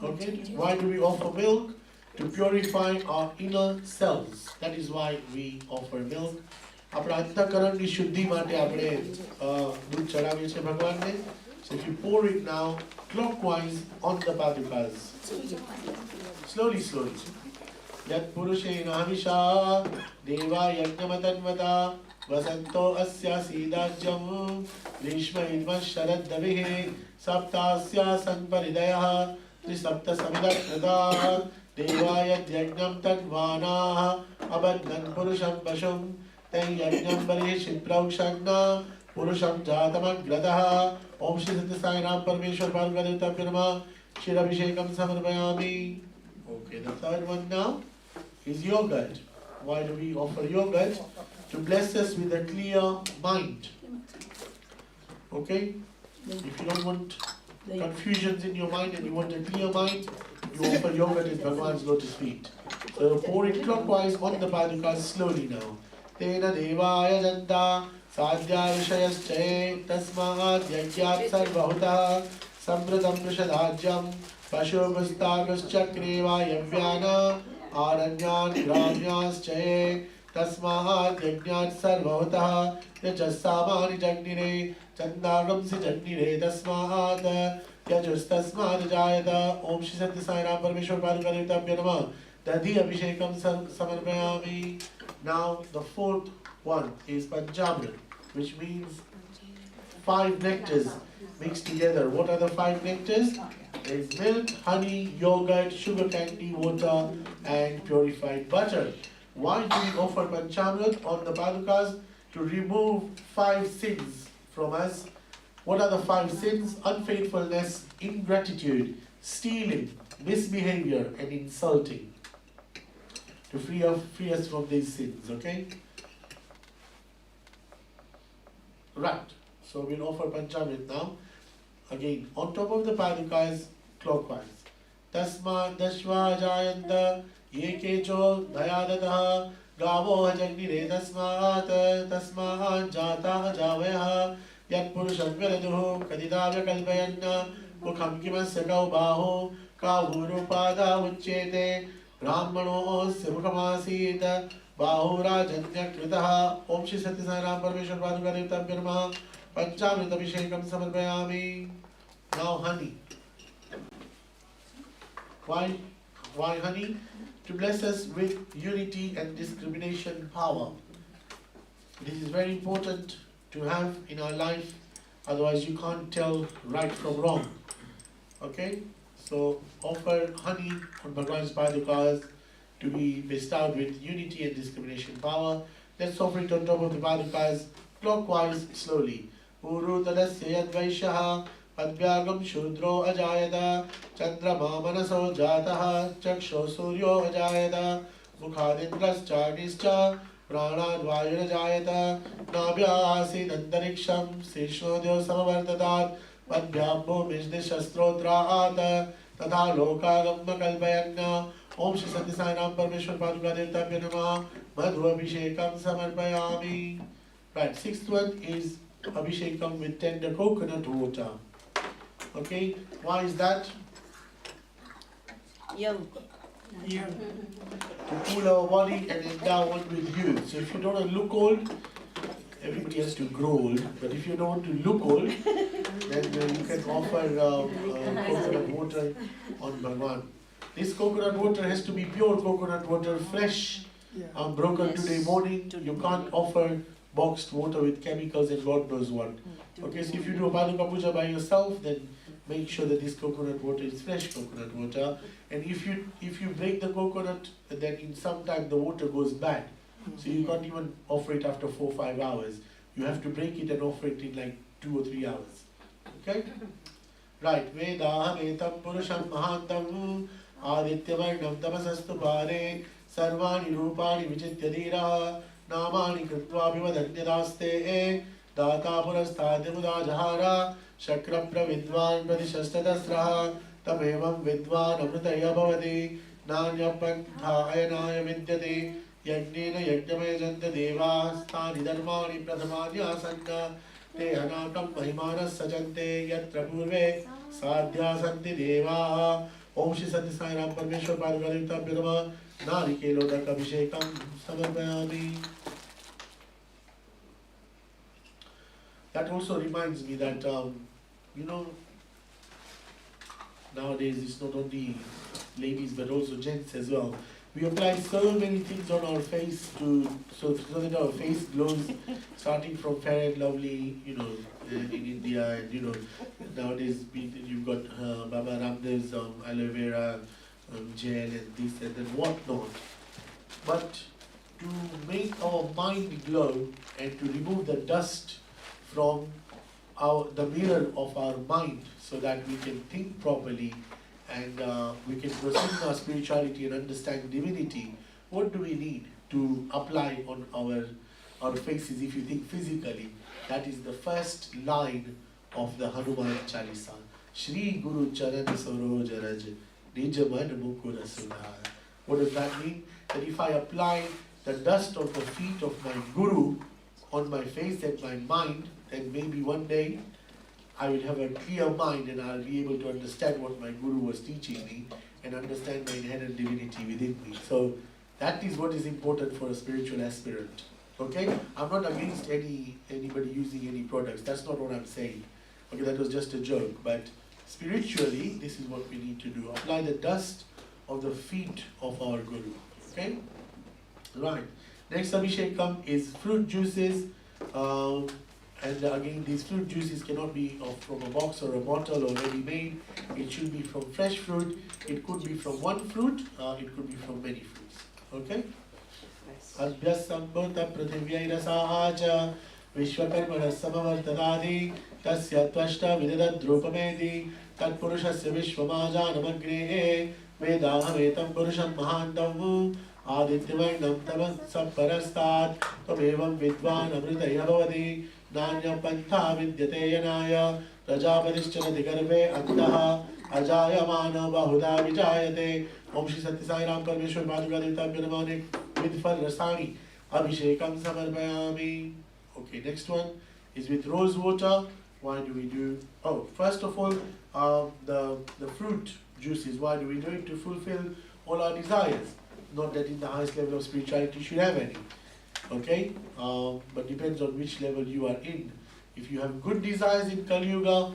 Okay, why do we offer milk? To purify our inner cells. That is why we offer milk. આપણા અંતઃકરણની શુદ્ધિ માટે આપણે દૂધ ચડાવીએ છીએ ભગવાનને. So if you pour it now clockwise on the padukas. Slowly. Yat purushena havisha deva yajnamatanvata Vasanto asya sidajyam ग्रीष्म इद्म शरद्दविः सप्तास्या संपरिदयः त्रिसप्त समिदकृताः देवाय यज्ञं तद्वानाः अबद्धन् पुरुषं पशुं तैः यज्ञं बलिः क्षिप्रौषन्न पुरुषं जातमग्रतः। ओम श्री सत्य साई राम परमेश्वर पादुका देवताभ्यो नमः। क्षीराभिषेकं समर्पयामि। Okay, the third one now is yogurt. Why do we offer yogurt? To bless us with a clear mind. Okay? If you don't want confusions in your mind and you want a clear mind, you offer yogurt at Bhagawan's lotus feet. So pour it clockwise on the padukas slowly now. Tena devaya janta sadhya vishayaschaye tasmahat yagyat sarvahuta sampratam prishadajyam pashugustaguschakre vayavyana आरण्यान् ग्राम्याश्चये तस्मात् यज्ञात् सर्वभूतः यजस्सामानि जग्निरे चन्दागंसि जग्निरे तस्मात् यजुस्तस्मात् जायत। ओम श्री सत्य साई राम परमेश्वर पादुका देवताभ्यो नमः। दधि अभिषेकं समर्पयामि। Now the fourth one is Panchamrit, which means 5 nectars mixed together. What are the 5 nectars? There is milk, honey, yogurt, sugar candy, water, and purified butter. Why do we offer Panchamrit on the padukas? To remove 5 sins from us. What are the 5 sins? Unfaithfulness, ingratitude, stealing, misbehavior, and insulting. To free us from these sins, okay? Right. So we'll offer Panchamrit now. Again, on top of the padukas, clockwise. Tasma dashva jayanta yekecho dayadataha gavo jagnire tasmahat jata javaya yat purusham viraduhu kadidavya kalpayanna mukham kimasya baho kavurupada uchchete brahmano mukhamasita bahurajanya kritaha. Om Shri Sathya Sai Ram Parmeshwar Paduka Devtabhyo Namaha. Panchamrit Abhishekam Samarpayami. Now honey. Why honey? To bless us with unity and discrimination power. This is very important to have in our life, otherwise you can't tell right from wrong. Okay? So offer honey on Bhagawan's padukas to be bestowed with unity and discrimination power. Let's offer it on top of the padukas clockwise slowly. Uru tadasya yadvaishyaha Padvyagam Shudro Ajayata Chandrama Manaso Jataha Chaksho Suryo Ajayata Mukhadindras Chagischa Pranad Vayur Ajayata Nabhya Asid Antariksham Srishnodyo Samavartatat Padvyambo Mishdi Shastrotra Ata Tatha Lokagamma Kalpayagna. Om Shri Sathya Sai Ram Parmeshwar Paduka Devtabhyo Namaha. Madhu Abhishekam Samarpayami. Right, 6th one is Abhishekam with tender coconut water. Okay, why is that? Young. To cool our body and endow one with youth. So if you don't want to look old, everybody has to grow old. But if you don't want to look old, then you can offer coconut water on Bhagawan. This coconut water has to be pure coconut water, fresh, broken today morning. You can't offer boxed water with chemicals and God knows what. Okay, so if you do a Paduka Puja by yourself, then make sure that this coconut water is fresh coconut water. And if you break the coconut, then in some time the water goes bad. So you can't even offer it after 4 or 5 hours. You have to break it and offer it in like 2 or 3 hours. Okay? Right. Vedaham etam purusham mahantam adityavarnam tapasastu pare sarvani rupani vichitya dhiraha namani krutva bhivadanyadaste Data purastadya mudajahara Shakra pravidvan pradishastadasraha Tamevam vidvan amritaya bhavati Nanya panthayanaya vidyate Yagnena yajname janta deva Stani dharmani pradhamani asanna Te anakam mahimanas sajante Yatra purve sadhya santi deva. Om Shri Sathya Sai Ram Parmeshwar Paduka Devtabhyo Namaha. Narikelodak Abhishekam Samarpayami. That also reminds me that, nowadays it's not only ladies but also gents as well. We apply so many things on our face so that our face glows, starting from Fair and Lovely, in India, and nowadays you've got Baba Ramdev's aloe vera gel and this and then whatnot. But to make our mind glow and to remove the dust from the mirror of our mind so that we can think properly and we can proceed in our spirituality and understand divinity, what do we need to apply on our faces if you think physically? That is the first line of the Hanuman Chalisa. Shri Guru Charan Saroj Raj Nijaman Mukura Sudhara. What does that mean? That if I apply the dust of the feet of my Guru on my face and my mind, then maybe one day I will have a clear mind and I'll be able to understand what my Guru was teaching me and understand my inherent divinity within me. So that is what is important for a spiritual aspirant. Okay? I'm not against anybody using any products. That's not what I'm saying. Okay, that was just a joke. But spiritually, this is what we need to do. Apply the dust of the feet of our Guru. Okay? Right. Next Abhishekam is fruit juices. And again, these fruit juices cannot be from a box or a bottle or ready-made. It should be from fresh fruit. It could be from one fruit. It could be from many fruits. Okay? Adhyasambhota prathivyayrasahacha vishvakarmana samavartanadi tasya tvashta vidadad drupamedi tat purushasya vishvamajanamagrehe vedahametam purusham mahantam adityavarnam tamas sapparastat tamevam vidvan amritaya bhavati nanya pantha vidyate yanaya prajapatischanati garve antaha ajayamana bahuda vijayate. Om Shri Sathya Sai Parmeshwar Paduka Devtabhyo Namaha with Fal Rasani Abhishekam Samarpayami. Okay, next one is with rose water. Why do we do? Oh, first of all, the fruit juices. Why do we do it? To fulfill all our desires. Not that in the highest level of spirituality you should have any. Okay, but depends on which level you are in. If you have good desires in Kali Yuga,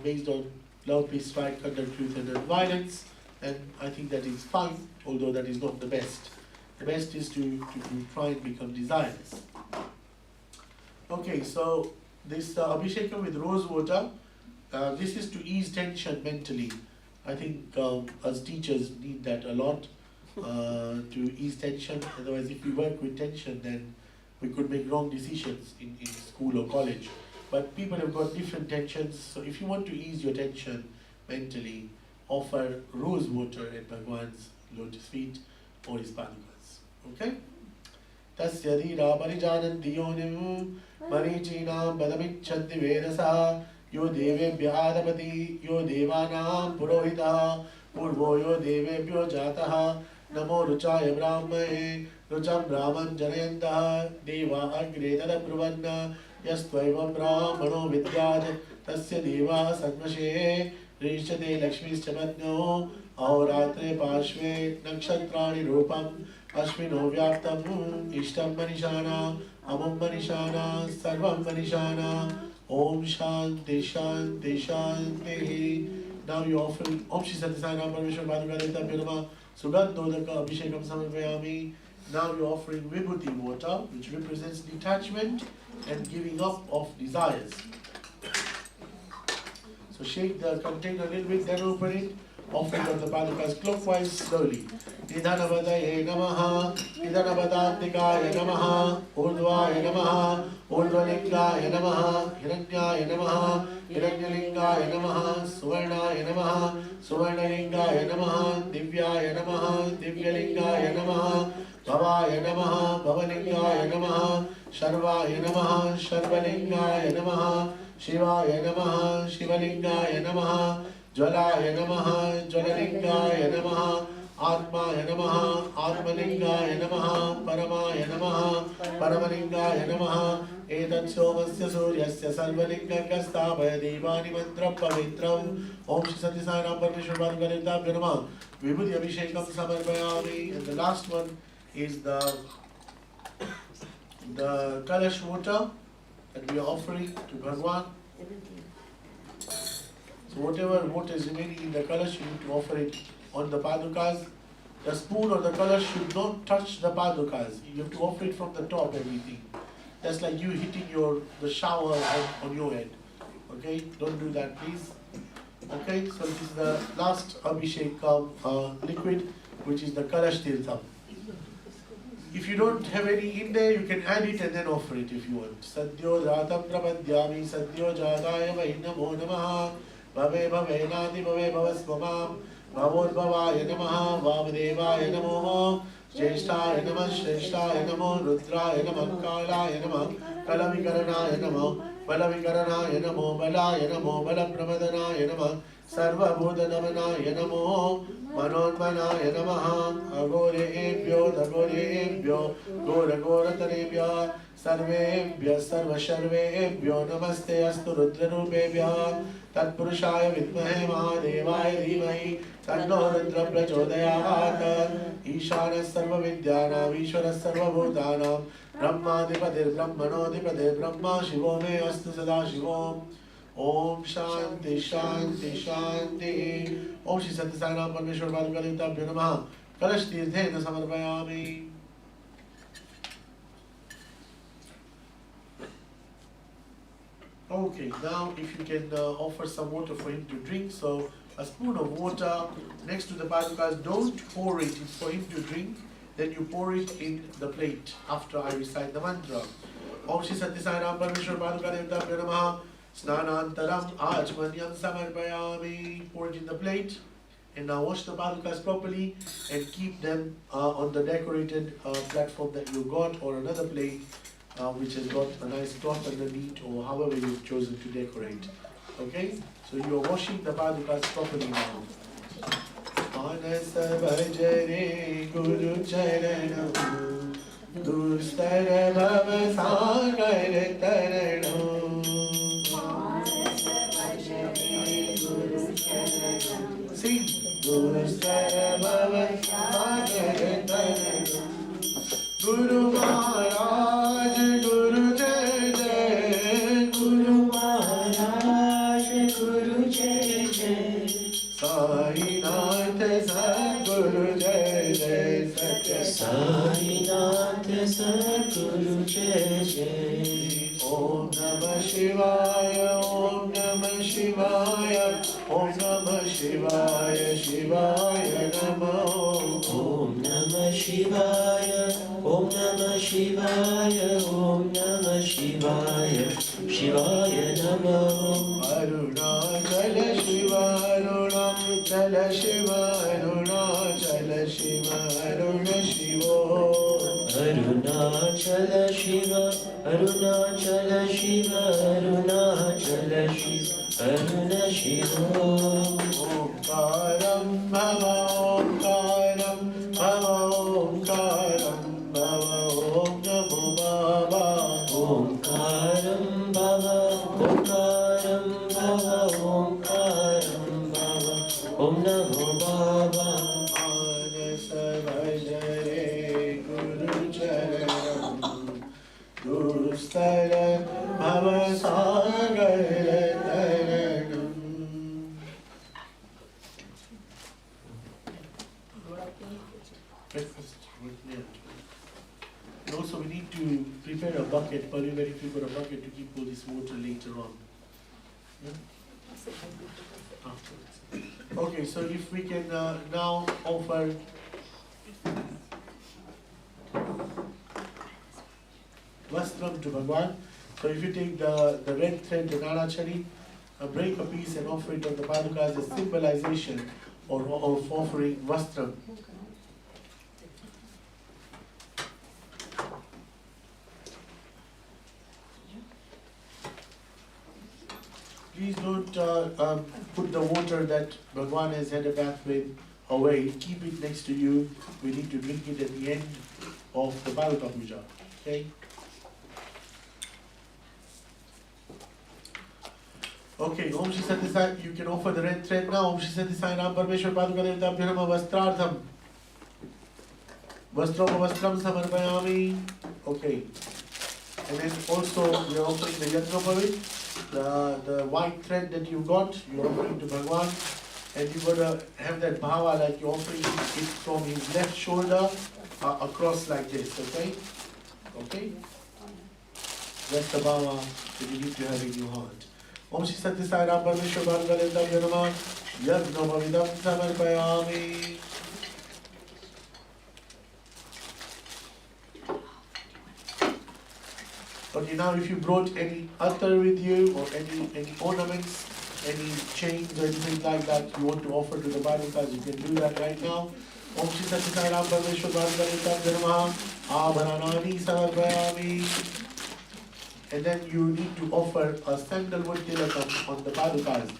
based on love, peace, right, conduct, truth, and non-violence, and I think that is fine, although that is not the best. The best is to try and become desireless. Okay, so this Abhishekam with rose water, this is to ease tension mentally. I think us teachers need that a lot to ease tension. Otherwise, if we work with tension, then we could make wrong decisions in school or college. But people have got different tensions, so if you want to ease your tension mentally, offer rose water at Bhagawan's lotus feet or his padukas. Okay? Tasya dhira parijananti yonim marichinam padamichanti vedasa yo devebhya adapati yo devanam purohita purvo yo devebhyo jataha namo ruchaya brahmaye rucham brahman janayantaha deva agre tadabrvanna yastvaiva brahmano vidyad tasya deva sadmashe Rishate Lakshmi's Chamatno Auratre Pashve Nakshatrani Rupam Ashvino Vyaptam Ishtam Manishana Amam Manishana Sarvam Manishana Om Shanti Shanti Shanti. Now you offer Om Shri Sathya Sai Parmeshwar Paduka Devtabhyo Namaha Sugadodaka Abhishekam Samarpayami. Now you're offering Vibhuti water, which represents detachment and giving up of desires. So shake the container a little bit, then open it. Offer it on the padukas clockwise, slowly. Nidhanavadaye namaha, Nidhanavadantikaye namaha, Urdhvaya namaha, Urdhvalingaya namaha, Hiranyaya namaha, Hiranyalingaya namaha, Suvarnaya namaha, Suvarnalingaya namaha, Divyaya namaha, Divyalingaya namaha, Bhavaya namaha, Bhavalingaya namaha, Sharvaya namaha, Sharvalingaya namaha, Shivaya namaha, Shivalingaya namaha, Jvalaya namaha, Jvalalingaya namaha, Atmaya namaha, Atmalingaya namaha, Paramaya namaha, Paramalingaya namaha, Etat somasya suryasya sarvalingaka sthavaya devani mantra pavitram. Om Shri Sathya Sai Parmeshwar Paduka Devtabhyo Namaha Vibhuti Abhishekam Samarpayami. And the last one is the Kalash water that we are offering to Bhagawan. So whatever water is remaining in the Kalash, you need to offer it on the padukas. The spoon or the kalash should not touch the padukas. You have to offer it from the top, everything. That's like you hitting the shower head on your head. Okay, don't do that, please. Okay, so this is the last Abhishek liquid, which is the Kalash Tirtham. If you don't have any in there, you can add it and then offer it if you want. Sadhyo Dhatam Prapadyami Sadhyo Jadaya Vainamo Namaha Bhave Bhave Nati Bhave Bhavasvamam Bhavod Bhavaya Namaha Vavadevaya Namo Jeshthaya Namah Shrestaya Namo Rudraya Namah Kalaya Namah Kalavikarana Namo Balavikarana Namo Balaya Namo Balapramadana Namo Sarva Bodhanamana Namo Manonmana Namaha Agorebhyo Dagorebhyo Gora Gora Tarebhya Sarvebhya Sarva Sharvebhyo Namaste Astu Rudra Rupebhya Tatpurushaya Vidmahe Mahadevaya Dhimahi Tanno Rudra Prachodayat Ishana Sarva Vidyanam Ishvara Sarva Bhutanam Brahmadipadir Brahmanodipadir Brahma Shivo Me Astu Sada Shivom Om Shanti Shanti Shanti Om Shri Sathya Sai Parmeshwar Paduka Devtabhyo Namaha Kalash Tirthena Samarpayami. Okay, now if you can offer some water for him to drink, so a spoon of water next to the padukas, don't pour it, it's for him to drink, then you pour it in the plate after I recite the mantra. Om Shri Sathya Sai Parmeshwar Paduka Devtabhyo Namaha Snanantaram Achmanyam Samarpayami. Pour it in the plate and now wash the padukas properly and keep them on the decorated platform that you got or another plate which has got a nice cloth underneath or however you've chosen to decorate. Okay? So you are washing the padukas properly now. Manasa Bhajare Guru Charanam Dustara Bhava Sagar Taranam. Sing. Dustara Bhava Sagar Taranam. Guru Maharaj, Guru Jai Jai, Guru Maharaj, Guru Jai Jai, Sai Nath Sadguru Jai Jai, Sathya Sai Nath Sadguru Jai Jai. Om Namah Shivaya, Om Namah Shivaya, Om Namah Shivaya, Shivaya Namo. Om Namah Shivaya, Om Namah Shivaya, Om Namah Shivaya, Shivaya Namo. Arunachala Shiva, Arunachala Shiva, Arunachala Shiva, Aruna Shivo. Arunachala Shiva, Arunachala Shiva, Arunachala Shiva, Aruna Shivo. Omkaram Bhava, Omkaram Bhava, Omkaram Bhava, Om Namo Baba. Omkaram Bhava, Omkaram Bhava, Omkaram Bhava, Om Namo Baba. Manasa Bhajare Guru Charanam Dustara Bhava Sagar Taranam. And also we need to prepare a bucket, very if you've got a bucket to keep all this water later on. Yeah? Afterwards. Okay, so if we can now offer Vastram to Bhagawan. So if you take the red thread, the Narachari, break a piece and offer it on the paduka as a symbolization of offering Vastram. Please don't put the water that Bhagawan has had a bath with away. Keep it next to you. We need to drink it at the end of the Paduka Puja. Okay? Okay, Om Shri Sathya Sai, you can offer the red thread now. Om Shri Sathya Sai Ram Parmeshwar Paduka Devtabhyo Namaha Vastrartham. Vastram Vastram Samarpayami. Okay. And then also we are offering the Yatnopavit, the white thread that you got, you are offering to Bhagawan. and you're gonna have that bhava like you're offering it from his left shoulder across like this, okay? Okay? That's the bhava that you need to have in your heart. Om Shri Sathya Sai Parmeshwar Bhagavan Namah Yagna Bhavidam Samarpayami. Okay, now if you brought any attar with you or any ornaments, any chains or anything like that you want to offer to the Padukas, you can do that right now. Om Shri Sathya Sai Parmeshwar Bhagavan Namah Abharanani Samarpayami. And then you need to offer a sandalwood tilakam on the Padukas.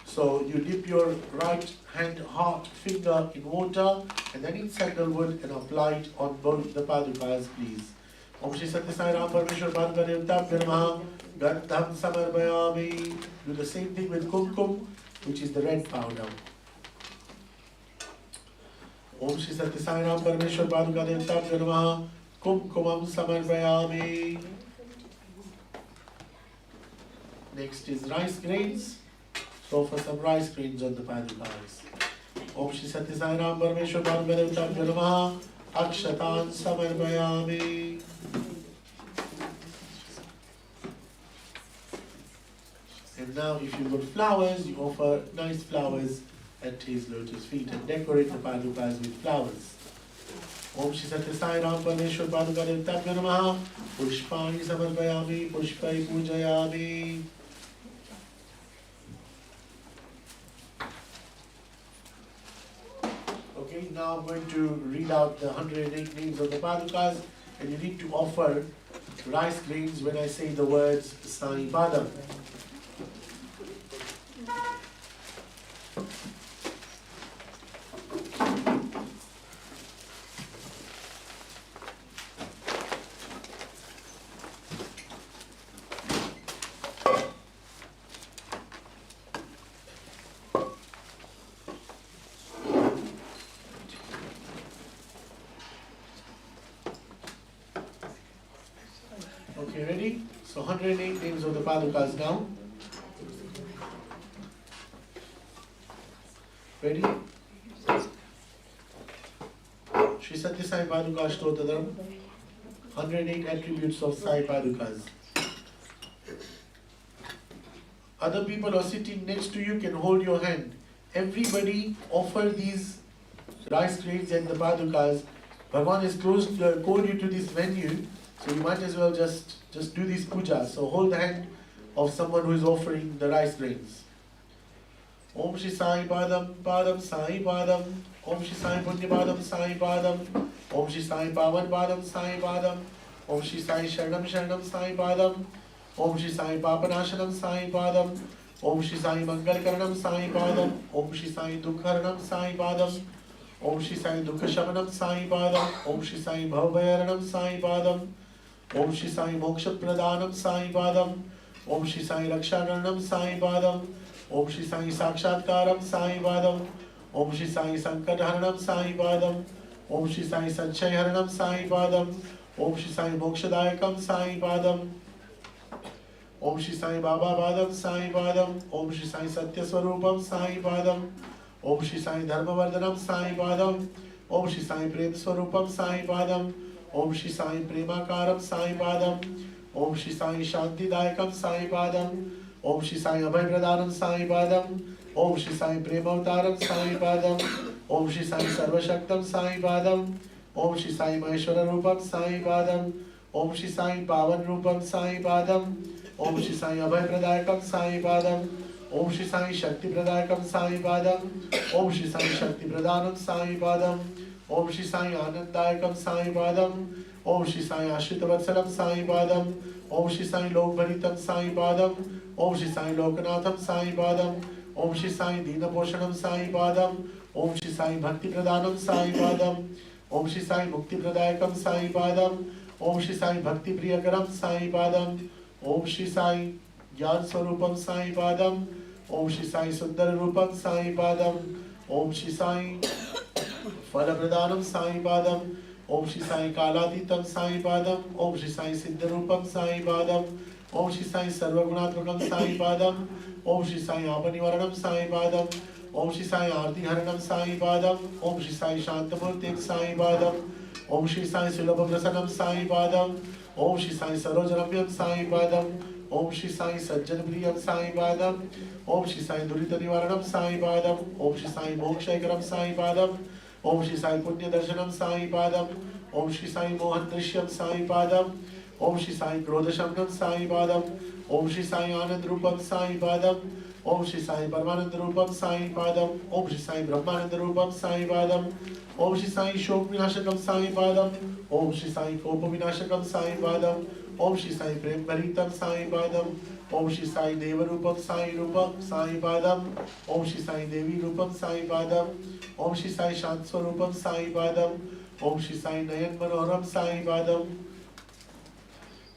So you dip your right hand heart finger in water and then in sandalwood and apply it on both the Padukas, please. Om Shri Sathya Sai Parmeshwar Bhagavan Namah Gandham Samarpayami. Do the same thing with kumkum, which is the red powder. Om Shri Sathya Sai Parmeshwar Bhagavan Namah Kumkumam Samarpayami. Next is rice grains. So for some rice grains on the Padukas. Om Shri Sathya Sai Parmeshwar Bhagavan Namah Akshatan Samarpayami. And now if you got flowers, you offer nice flowers at his lotus feet and decorate the Padukas with flowers. Om Shri Sathya Sai Parmeshwar Bhagavan Namah Pushpani Samarpayami Pushpai Pujayami. Okay, now I'm going to read out the 108 names of the Padukas, and you need to offer rice grains when I say the words Sai Padam. Okay, ready? So 108 names of the Padukas now. Ready? Shri Sathya Sai Paduka Shtotadam. 108 attributes of Sai Padukas. Other people are sitting next to you can hold your hand. Everybody offer these rice grains and the Padukas. Bhagawan has called you to this venue. So you might as well just do this puja. So hold the hand of someone who is offering the rice grains. Om Shri Sai Padam Padam Sai Padam. Om Shri Sai Punya Padam Sai Padam. Om Shri Sai Pavan Padam Sai Padam. Om Shri Sai Sharanam Sharanam Sai Padam. Om Shri Sai Papanashanam Sai Padam. Om Shri Sai Mangal Karanam Sai Padam. Om Shri Sai Dukharanam Sai Padam. Om Shri Sai Dukkashamanam Sai Padam. Om Shri Sai Bhavayaranam Sai Padam. Om Shri Sai Moksha Pradhanam Sai Padam. Om Shri Sai Raksharanam Sai Padam. Om Shri Sai Sakshatkaram Sai Padam. Om Shri Sai Sankatharanam Sai Padam. Om Shri Sai Sanchayaranam Sai Padam. Om Shri Sai Mokshadayakam Sai Padam. Om Shri Sai Baba Padam Sai Padam. Om Shri Sai Satya Swarupam Sai Padam. Om Shri Sai Dharmavardhanam Sai Padam. Om Shri Sai Prem Swarupam Sai Padam. Om Shri Sai Premakaram Sai Padam. Om Shri Sai Shantidayakam Sai Padam. Om Shri Sai Abhay Pradhanam Sai Padam. Om Shri Sai Premavtaram Sai Padam. Om Shri Sai Sarvashaktam Sai Padam. Om Shri Sai Maheshwara Rupam Sai Padam. Om Shri Sai Pavan Rupam Sai Padam. Om Shri Sai Abhay Pradayakam Sai Padam. Om Shri Sai Shakti Pradayakam Sai Padam. Om Shri Sai Shakti Pradhanam Sai Padam. Om Shri Sai Anandayakam Sai Padam. Om Shri Sai Ashritavasalam Sai Padam. Om Shri Sai Lokbharitam Sai Padam. Om Shri Sai Lokanatham Sai Padam. Om Shri Sai Dinaposhanam Sai Padam. Om Shri Sai Bhakti Pradhanam Sai Padam. Om Shri Sai Mukti Pradayakam Sai Padam. Om Shri Sai Bhakti Priyakaram Sai Padam. Om Shri Sai Jnana Swarupam Sai Padam. Om Shri Sai Sundara Rupam Sai Padam. Om Shri Sai Phala Pradhanam Sai Padam. Om Shri Sai Kalatitam Sai Padam. Om Shri Sai Siddharupam Sai Padam. Om Shri Sai Sarvagunatmakam Sai Padam. Om Shri Sai Apanivaranam Sai Padam. Om Shri Sai Arti Haranam Sai Padam, Om Shri Sai Shantamurti Sai Padam, Om Shri Sai Sulabha Prasanam Sai Padam, Om Shri Sai Sarojanamyam Sai Padam, Om Shri Sai Sajjanapriyam Sai Padam, Om Shri Sai Durita Nivaranam Sai Padam, Om Shri Sai Mokshayakaram Sai Padam, Om Shri Sai Punya Darshanam Sai Padam, Om Shri Sai Mohan Drishyam Sai Padam, Om Shri Sai Krodashamnam Sai Padam, Om Shri Sai Anand Rupam Sai Padam, Om Shri Sai Paramanand Rupam Sai Padam, Om Shri Sai Brahmanand Rupam Sai Padam, Om Shri Sai Shok Vinashakam Sai Padam, Om Shri Sai Kopa Vinashakam Sai Padam, Om Shri Sai Prem Bharitam Sai Padam, Om Shri Sai Deva Rupam Sai Rupam Sai Padam, Om Shri Sai Devi Rupam Sai Padam, Om Shri Sai Shantswarupam Sai Padam, Om Shri Sai Nayan Manoharam Sai Padam,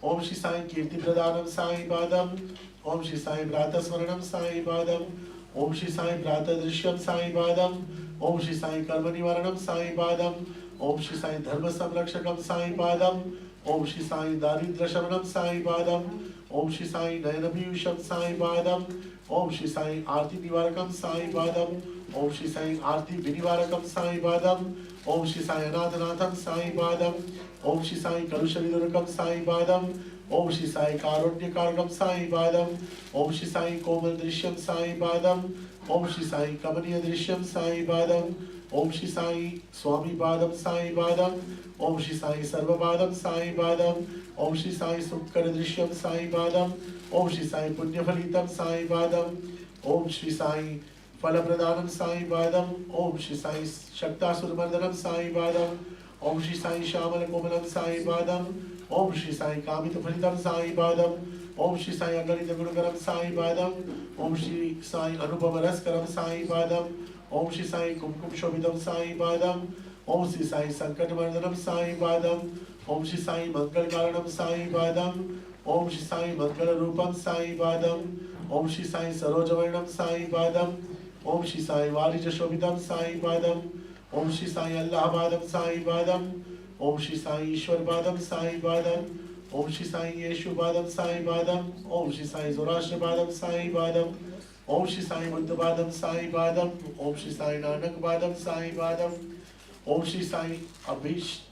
Om Shri Sai Kirti Pradhanam Sai Padam, Om Shri Sai Brata Smaranam Sai Padam, Om Shri Sai Brata Drishyam Sai Padam, Om Shri Sai Karma Nivaranam Sai Padam, Om Shri Sai Dharma Samrakshakam Sai Padam, Om Shri Sai Daridra Shamanam Sai Padam, Om Shri Sai Nayanabhiyusham Sai Padam, Om Shri Sai Arti Nivarakam Sai Padam, Om Shri Sai Arti Vinivarakam Sai Padam, Om Shri Sai Anadanatham Sai Padam, Om Shri Sai Kalushavidurakam Sai Padam, Om Shri Sai Karunyakarakam Sai Padam, Om Shri Sai Komal Drishyam Sai Padam, Om Shri Sai Kamaniya Drishyam Sai Padam, Om Shri Sai Swami Padam Sai Padam, Om Shri Sai Sarva Padam Sai Padam, Om Shri Sai Sukkara Drishyam Sai Padam, Om Shri Sai Punyafalitam Sai Padam, Om Shri Sai Falapradhanam Sai Padam, Om Shri Sai Shaktasuramardanam Sai Padam, Om Shri Sai Shamala Komalam Sai Padam, Om Shri Sai Kamita Phalitam Sai Padam, Om Shri Sai Agarita Gurukaram Sai Padam, Om Shri Sai Anupama Raskaram Sai Padam, Om Shri Sai Kumkum Shobhitam Sai Padam, Om Shri Sai Sankatamardanam Sai Padam, Om Shri Sai Mangal Karanam Sai Padam, Om Shri Sai Mangala Rupam Sai Padam, Om Shri Sai Sarojavarnam Sai Padam, Om Shri Sai Varija Shobhitam Sai Padam, Om Shri Sai Allahabadam Sai Padam, Om Shri Sai Ishwar Padam Sai Padam, Om Shri Sai Yeshu Padam Sai Padam, Om Shri Sai Zoroashtra Padam Sai Padam, Om Shri Sai Buddha Padam Sai Padam, Om Shri Sai Nanak Padam Sai Padam, Om Shri Sai Abhishta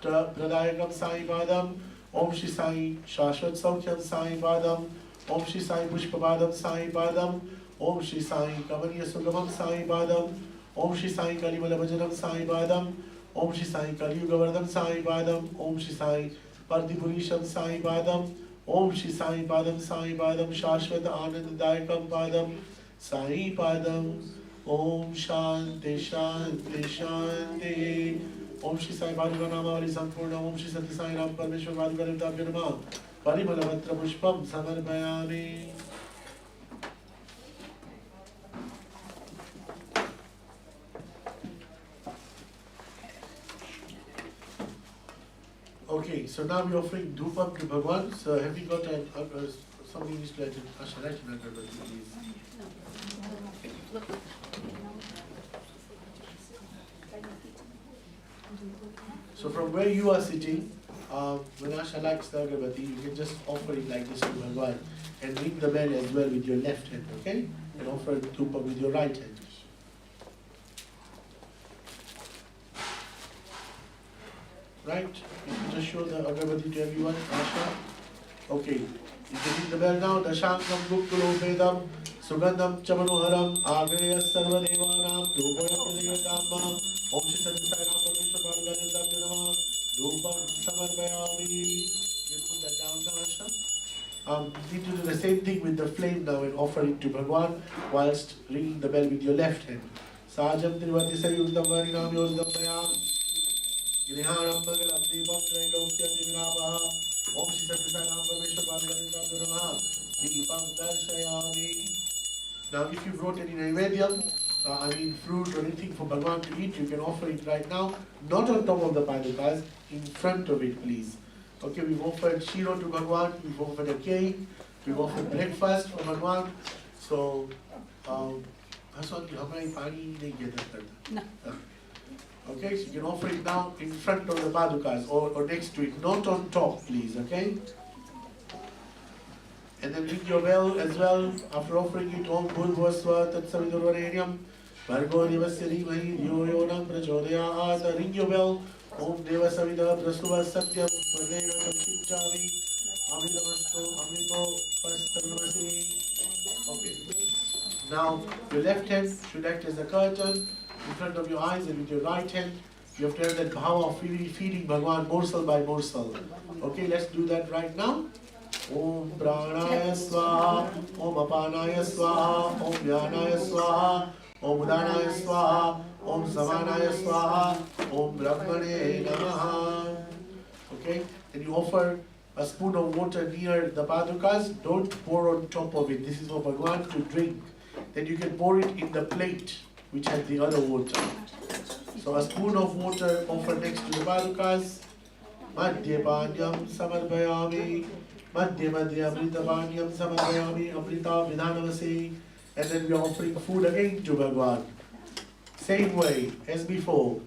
Pradayakam Sai Padam, Om Shri Sai Shashvat Saukhyam Sai Padam, Om Shri Sai Pushpa Padam Sai Padam, Om Shri Sai Kamaniya Sugamam Sai Padam, Om Shri Sai Kalimala Bhajanam Sai Padam, Om Shri Sai Kaliyugavardham Sai Padam, Om Shri Sai Pardipurisham Sai Padam, Om Shri Sai Padam Sai Padam, Shashvata Anandadayakam Padam, Sai Padam, Om Shanti Shanti Shanti, Om Shri Sai Paduka Namavali Sampurna, Om Shri Sathya Sai Ram Parmeshwar Paduka Devtabhyo Namah, Parimalavatra Pushpam Samarpayami. Okay, so now we're offering Dhupam to Bhagawan. So have you got somebody needs to light an agarbatti, please? So from where you are sitting, when Asha lights the agarbatti, you can just offer it like this to Bhagawan and ring the bell as well with your left hand, okay? And offer Dhupam with your right hand. Right? You can just show the agarbatti to everyone, Asha. Okay. You can ring the bell now. Dashankam Gupkulo Vedam Sugandham Chamanoharam Agreya Sarva Devanam Dhupoya Pradyatamma Om Shri Sathya Sai Ram Parmeshwar Paduka Devtabhyo Namah Dhupam Samarpayami. You put that down now, Asha. You need to do the same thing with the flame now and offer it to Bhagawan whilst ringing the bell with your left hand. Sajam Trivati Sayudam Varinam Yosdam Mayam Grihanam Mangalam Deepam Trailokya Divinapaha Om Shri Sathya Sai Ram Parmeshwar Paduka Devtabhyo Namah Deepam Darshayami. Now if you brought any naivedyam, fruit or anything for Bhagawan to eat, you can offer it right now, not on top of the padukas, in front of it please. Okay, we've offered shiro to Bhagawan, we've offered a cake, we've offered breakfast for Bhagawan. So, No. Okay, so you can offer it now in front of the padukas or next to it, not on top please, okay? And then ring your bell as well after offering it. Om Bhurvasva Tatsavidurvarenyam Bhargo devasya dhimahi dhiyo yo na prachodayat. Ring your bell. Om deva savida prasuva satyam pradena pachipchami. Amritamasto amrito pastanamasi. Okay. Now, your left hand should act as a curtain in front of your eyes, and with your right hand, you have to have that bhava of feeding Bhagawan morsel by morsel. Okay, let's do that right now. Om Pranaya Swaha, Om Apanaya Swaha, Om Vyanaya Swaha, Om Udanaya Swaha, Om Samanaya Swaha, Om Brahmane Namaha. Okay, and you offer a spoon of water near the padukas. Don't pour on top of it. This is for Bhagawan to drink. Then you can pour it in the plate which has the other water. So a spoon of water offered next to the padukas. Madhya Panyam Samarpayami. Madhya Madhya Amrita Panyam Samarpayami. Amrita Vidhanavasi. And then we are offering food again to Bhagawan. Same way as before.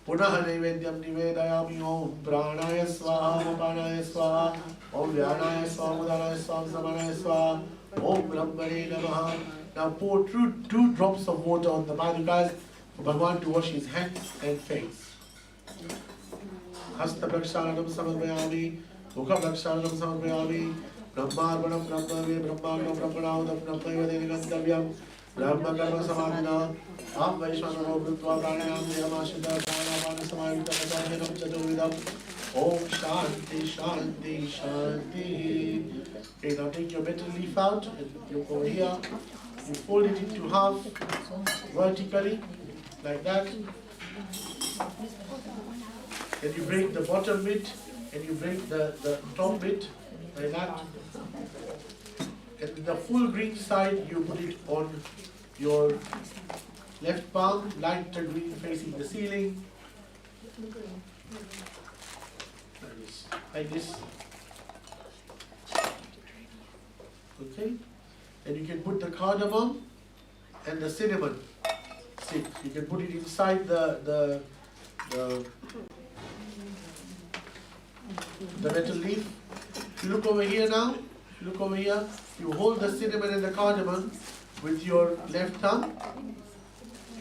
Punaha Naivedyam Nivedayami. Om Pranaya Swaha, Om Apanaya Swaha, Om Vyanaya Swaha, Om Udanaya Swaha, Om Samanaya Swaha, Om Brahmane Namaha. Now pour two drops of water on the padukas for Bhagawan to wash his hands and face. Hasta Praksharanam Samarpayami, Mukha Praksharanam Samarpayami, Brahmarpanam Brahmave, Brahmanam Brahmanavadam Brahmaiva Devigantavyam, Brahma Karma Samadhina, Am Vaishwanaro Vrutva Pranayam Yamashita Pranapana Samayita Pasahinam Chaturvidam, Om Shanti Shanti Shanti. Okay, now take your betel leaf out and you go here. You fold it into half vertically, like that. And you break the bottom bit and you break the top bit, like that. And the full green side, you put it on your left palm, lighter green facing the ceiling. Like this. Okay? And you can put the cardamom and the cinnamon stick. You can put it inside the metal leaf. If you look over here now, you hold the cinnamon and the cardamom with your left thumb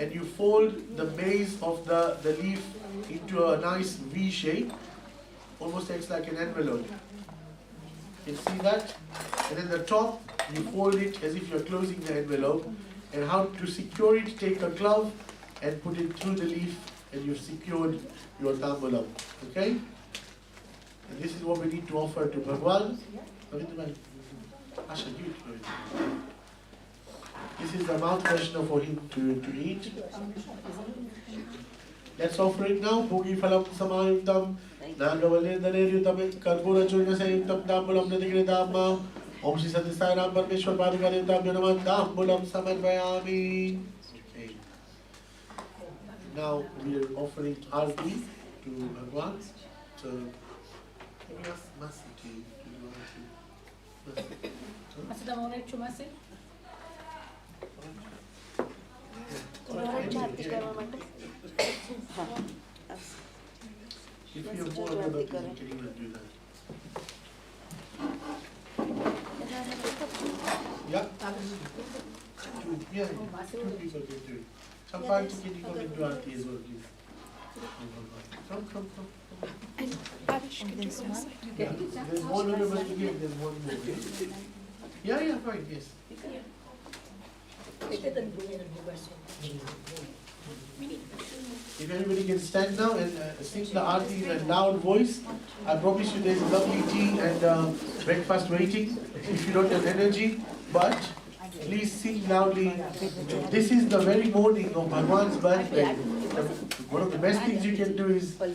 and you fold the base of the leaf into a nice V shape. Almost acts like an envelope. You see that? And then the top, you fold it as if you're closing the envelope. And how to secure it, take a glove and put it through the leaf and you've secured your tambulam. Okay? And this is what we need to offer to Bhagawan. This is the mouth freshener for him to eat. Let's offer it now. Bhogi phalam samayuktam. Nagavalendanaryutam Karpura Churya Sayuktam Tambulam Nadigridama. Om Shri Sathya Sai Parmeshwar Paduka Devtabhyo Namah Tambulam Samarpayami. Okay. Now we are offering Arati to Bhagawan. So, if you have more other people, you can even do that. Yeah? Two people can do it. Sometimes can you come and do Arati as well, please? Come. And Abhishek, this one? Yeah. There's one other one to give, there's one more. Yeah, fine, yes. If everybody can stand now and sing the Arati in a loud voice, I promise you there's lovely tea and breakfast waiting if you don't have energy. But please sing loudly. This is the very morning of Bhagwan's birthday. One of the best things you can do is, one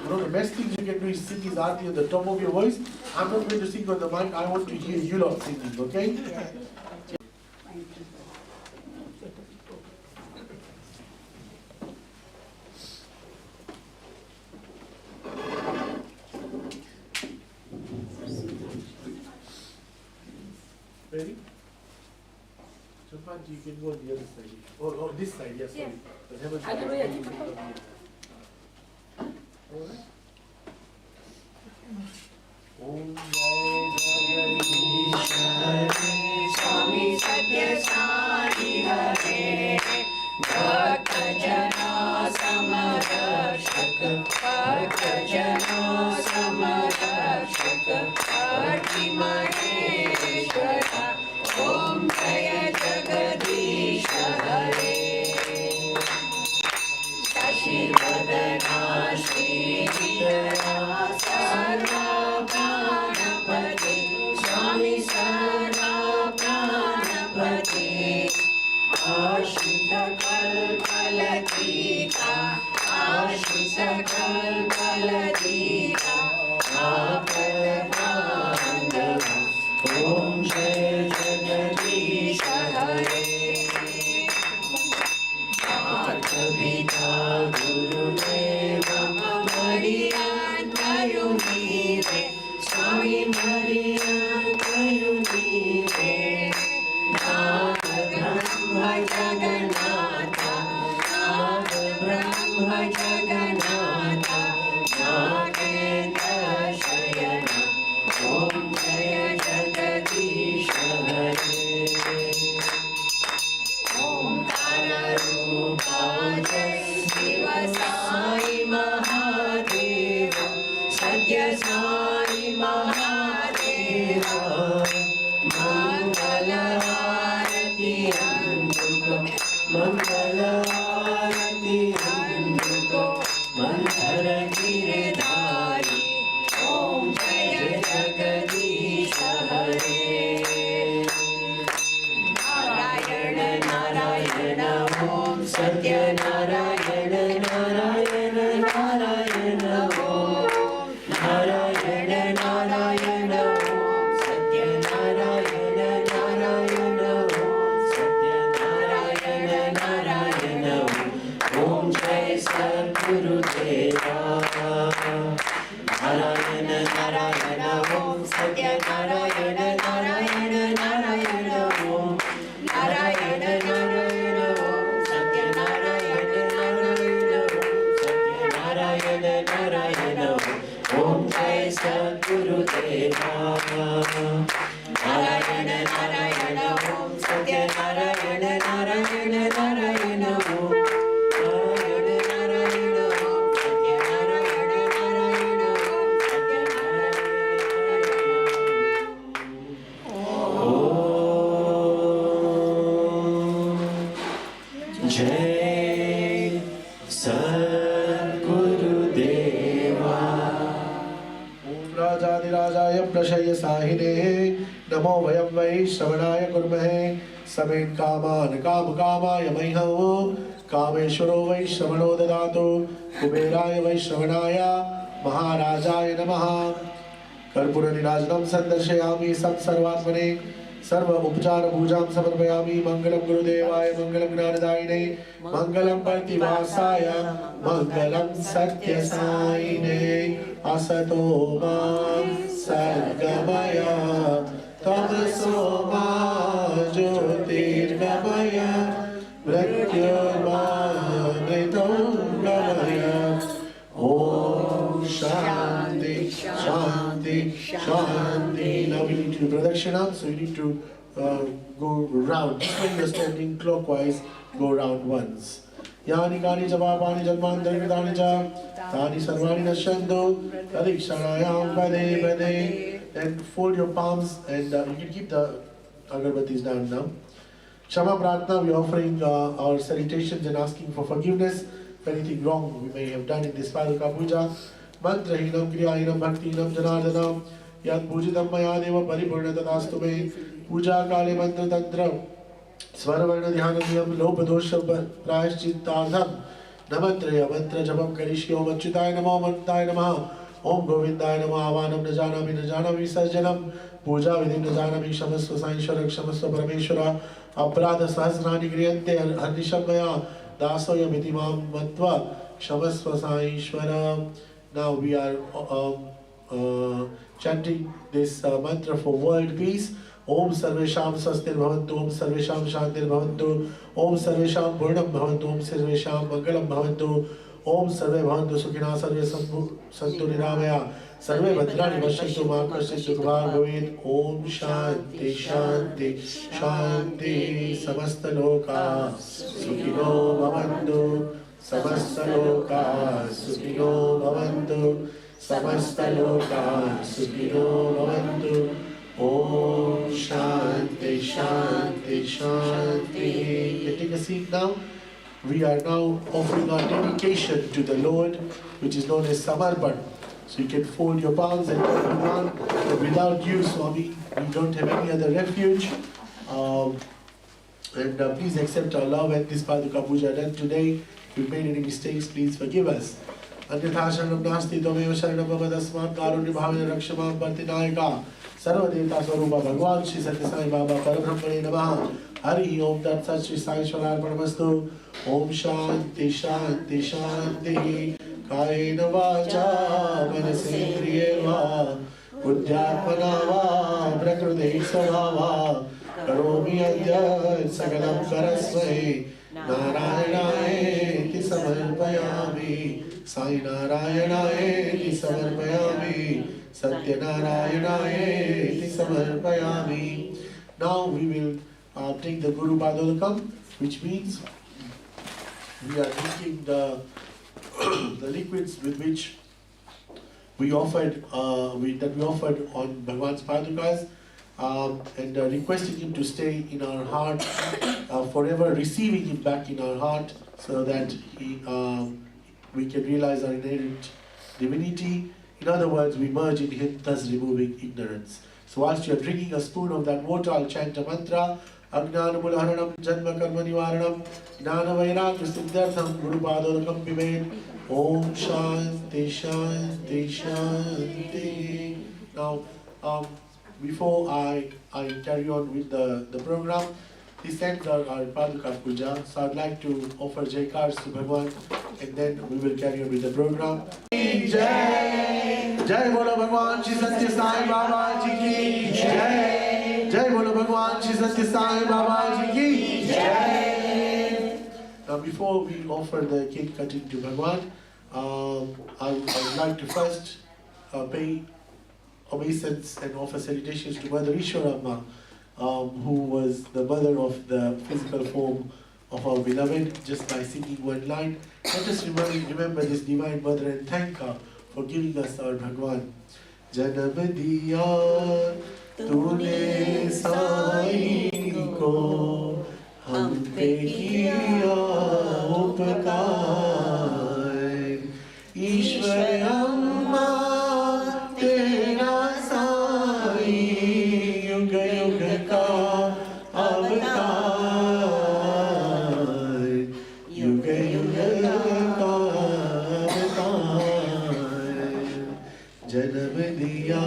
of the best things you can do is sing his Arati at the top of your voice. I'm not going to sing on the mic, I want to hear you lot singing, okay? Ready? Sometimes you can go on the other side. Oh, this side, yes, sorry. Alright. Om Jai Jai Jagdish हरे स्वामी सत्य साई हरे भक्त जना समरक्षक भक्त जना समरक्षक हरि महेश्वर ओम जय जगदीश हरे शशिवदना श्रीधरा सर्वा प्राणपते स्वामी सर्वा प्राणपते आश्रित कल्पलतिका आश्रित कल्पलतिका आपदाबांधव ओम जय जगदीश हरे माता गुरुदेव मरियान्तयुनीरे स्वामी मरियान्तयुनीरे नाथ ब्रह्म जगन्नाथ नाथ ब्रह्म जगन्नाथ नागेन्द्र शयन ओम जय जगदीश हरे ओंकार रूपा जय शिव साई महादेव सत्य साई महादेव मंगल आरती अंधुको मंगल आरती अंधुको मंदर गिरधारी ओम जय जगदीश हरे नारायण नारायण ओम सत्य नारायण नारायण नारायण ओम नारायण नारायण ओम सत्य नारायण नारायण ओम सत्य नारायण नारायण ओम जय सद्गुरुदेवा नारायण नारायण ओम सत्य नारायण नारायण नारायण ओम नारायण नारायण ओम सत्य नारायण नारायण ओम सत्य नारायण नारायण ओम जय सद्गुरुदेवा नारायण नारायण ओम सत्य नारायण नारायण नारायण ओम नारायण नारायण ओम सत्य नारायण नारायण ओम सत्य नारायण जय सद्गुरुदेवा ओम राजाधिराजाय प्रशय साहिने नमो वयं वै श्रवणाय कुर्महे समेन कामान काम कामाय मह्यं कामेश्वरो वै श्रवणो ददातु कुबेराय वै श्रवणाय महाराजाय नमः कर्पूर निराजनं सन्दर्शयामि सर्वात्मने सर्व उपचार पूजां समर्पयामि मंगलम गुरुदेवाय मंगलम ज्ञानदायिने मंगलम प्रतिभासाय मंगलम सत्य साईने असतो मा सद्गमय तमसो मा ज्योतिर्गमय मृत्युर्मामृतंगमय ओम शांति शांति शांति. Now we need to do pradakshina, so you need to go round. When you're standing clockwise, go round once. Yani kani javapani janmantarividani cha tani sarvani nashantu tadikshayam pade pade. Then fold your palms and you can keep the agarbattis down now. Kshama Prarthana, we are offering our salutations and asking for forgiveness for anything wrong we may have done in this Paduka Puja. Mantrahinam kriyahinam bhaktinam janardhanam yad pujitam maya deva paripurnatadastu me. Puja kale mantra tantra svarvarna dhyanam lopadosha prayashchittardham namatraya mantra japam karishyo machyutaya namo mantaaya namaha Om Govindaya Namo Avanam Najanami Visarjanam Puja Vidhim Najanami Shamasva Saishwara Shamasva Parameshwara Aparadha Sahasrani Griyante Harnishamaya Dasoya Mitimam Matva Shamasva Saishwara. Now we are chanting this mantra for world peace. Om Sarvesham Swastir Bhavantu, Om Sarvesham Shantir Bhavantu, Om Sarvesham Purnam Bhavantu, Om Sarvesham Mangalam Bhavantu, Om Sarve Bhavantu Sukhina Sarve Santu Niramaya Sarve Bhadrani Pashyantu Ma Kasyat Dukha Bhavet. Om Shanti Shanti Shanti. Samasta Loka Sukhino Bhavantu. Samasta Loka Sukhino Bhavantu. Samasta Loka Sukhino Bhavantu. Om Shanti Shanti Shanti. You take a seat now. We are now offering our dedication to the Lord, which is known as Samarpan. So you can fold your palms and tell Bhagawan that without you, Swami, we don't have any other refuge. Please accept our love at this Paduka Puja done today. If we've made any mistakes, please forgive us. Anyatha sharanam nasti tvameva sharanam mama tasmat karunya bhavena rakshamam partinayaka sarva devata swarupa Bhagawan Shri Sathya Sai Baba Parabrahmane Namaha. Hari Om Tat Sat Shri Sai Paramastu. Om Shanti Shanti Shanti. Kayena vacha manasendriyeva buddhyatmana va prakriti svabhava karomi adya sagalam parasmai Narayanaye samarpayami Sai Narayanaye samarpayami Satya Narayanaye samarpayami. Now we will take the Guru Padodakam, which means we are drinking the liquids with which we offered that we offered on Bhagawan's Padukas, and requesting him to stay in our heart forever, receiving him back in our heart, so that we can realize our inherent divinity. In other words, we merge in him, thus removing ignorance. So whilst you are drinking a spoon of that water, I'll chant a mantra. Ajnana Mulharanam Janma Karma Nivaranam Jnana Vairagya Siddhartham Guru Padodakam Pimet. Om Shanti Shanti Shanti. Now, before I carry on with the program, these ends are our Paduka Puja, so I'd like to offer Jaykars to Bhagawan, and then we will carry on with the program. Jai Jai Bolo Bhagawan Shri Sathya Sai Baba Ji Ki Jai. Jai Bolo Bhagawan Shri Sathya Sai Baba Ji Ki Jai. Now, before we offer the cake cutting to Bhagawan, I would like to first pay obeisance and offer salutations to Mother Ishwaramma, who was the mother of the physical form of our beloved, just by singing one line. Let us remember this divine mother and thank her for giving us our Bhagawan. Janam diya tune sai ko hum pe kiya upkar Ishwar Amma tera sai yug yug ka avatar yug yug ka avatar janam diya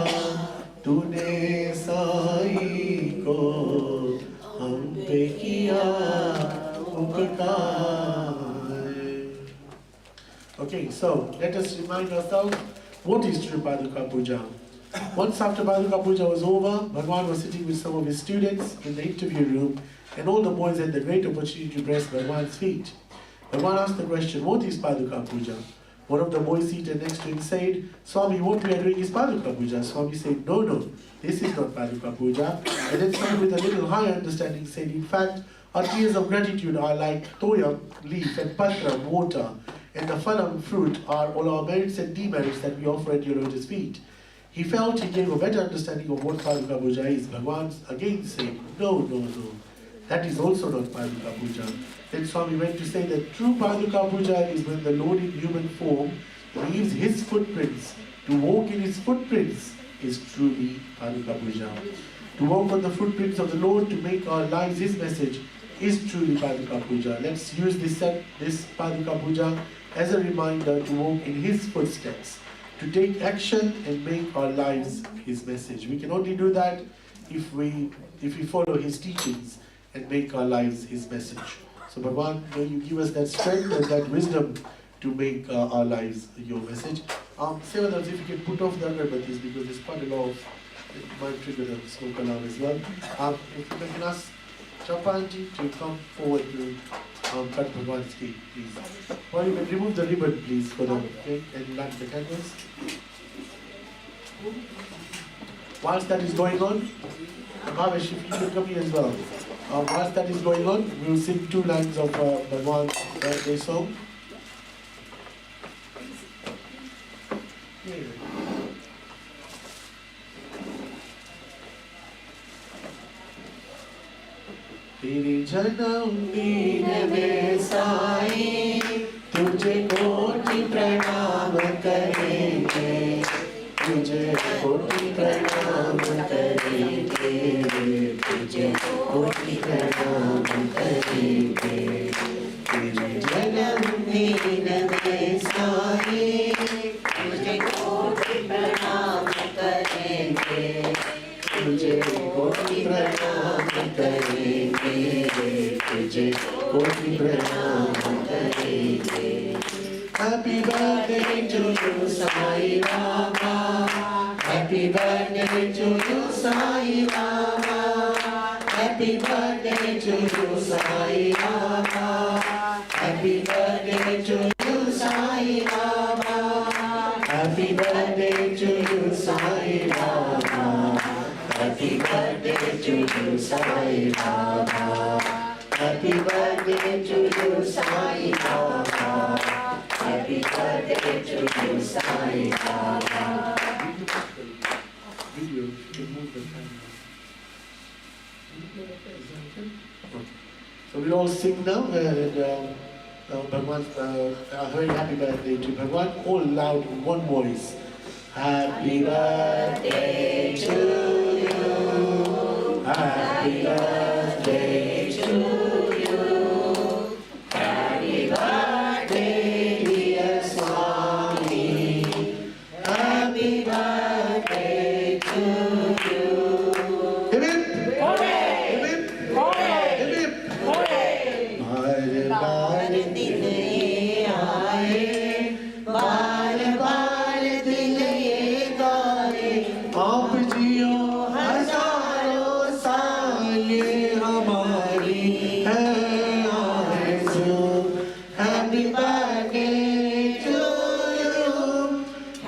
tune sai ko hum pe kiya upkar. Okay, so let us remind ourselves what is true Paduka Puja. Once after Paduka Puja was over, Bhagawan was sitting with some of his students in the interview room, and all the boys had the great opportunity to bless Bhagawan's feet. Bhagawan asked the question, what is Paduka Puja? One of the boys seated next to him said, Swami, what we are doing is Paduka Puja. Swami said, no, this is not Paduka Puja. And then Swami, with a little higher understanding, said, in fact, our tears of gratitude are like toyam, leaf, and patra, water, and the phalam, fruit, are all our merits and demerits that we offer at your lotus feet. He felt he gave a better understanding of what Paduka Puja is. Bhagawan again said, no, that is also not Paduka Puja. Then Swami went to say that true Paduka Puja is when the Lord in human form leaves his footprints. To walk in his footprints is truly Paduka Puja. To walk on the footprints of the Lord to make our lives his message is truly Paduka Puja. Let's use this Paduka Puja as a reminder to walk in his footsteps, to take action and make our lives his message. We can only do that if we follow his teachings and make our lives his message. So Bhagawan, may you give us that strength and that wisdom to make our lives your message. Sevadars, if you can put off the agarbattis, because there's quite a lot of, it might trigger the smoke alarm as well. If you can ask Chapanji to come forward to cut Bhagwan's cake, please. Or you can remove the ribbon, please, for the cake and light the candles. Whilst that is going on, Bhavesh, if you can come here as well. Whilst that is going on, we will sing 2 lines of Bhagwan's birthday song. तेरे जन्मदिन में साईं तुझे कोटि प्रणाम करेंगे, तुझे कोटि प्रणाम करेंगे, तुझे कोटि प्रणाम करेंगे। तेरे जन्मदिन में साईं तुझे कोटि प्रणाम करेंगे, तुझे कोटि प्रणाम करेंगे, तुझे कोटि प्रणाम करेंगे। Happy birthday to you, Sai Baba. Happy birthday to you, Sai Baba. Happy birthday to you, Sai Baba. Happy birthday to you, Sai Baba. Happy birthday to you, Sai Baba. Happy birthday to you, Sai Baba. Happy birthday to you, Sai Baba. Happy birthday to you, Sai Baba. Video, you can move the camera. So we all sing now, and Bhagwan, a very happy birthday to Bhagwan, all loud in one voice. Happy birthday to you. Happy birthday to you. Happy birthday, dear Swami. Happy birthday to you. Hip hip. Hooray! Hip hip. Hooray! Hip hip. Hooray! बार दिन ये आए, बार बार दिल ये गाए, आप जियो हजारों साल ये हमारी है आरज़ू। Happy birthday to you,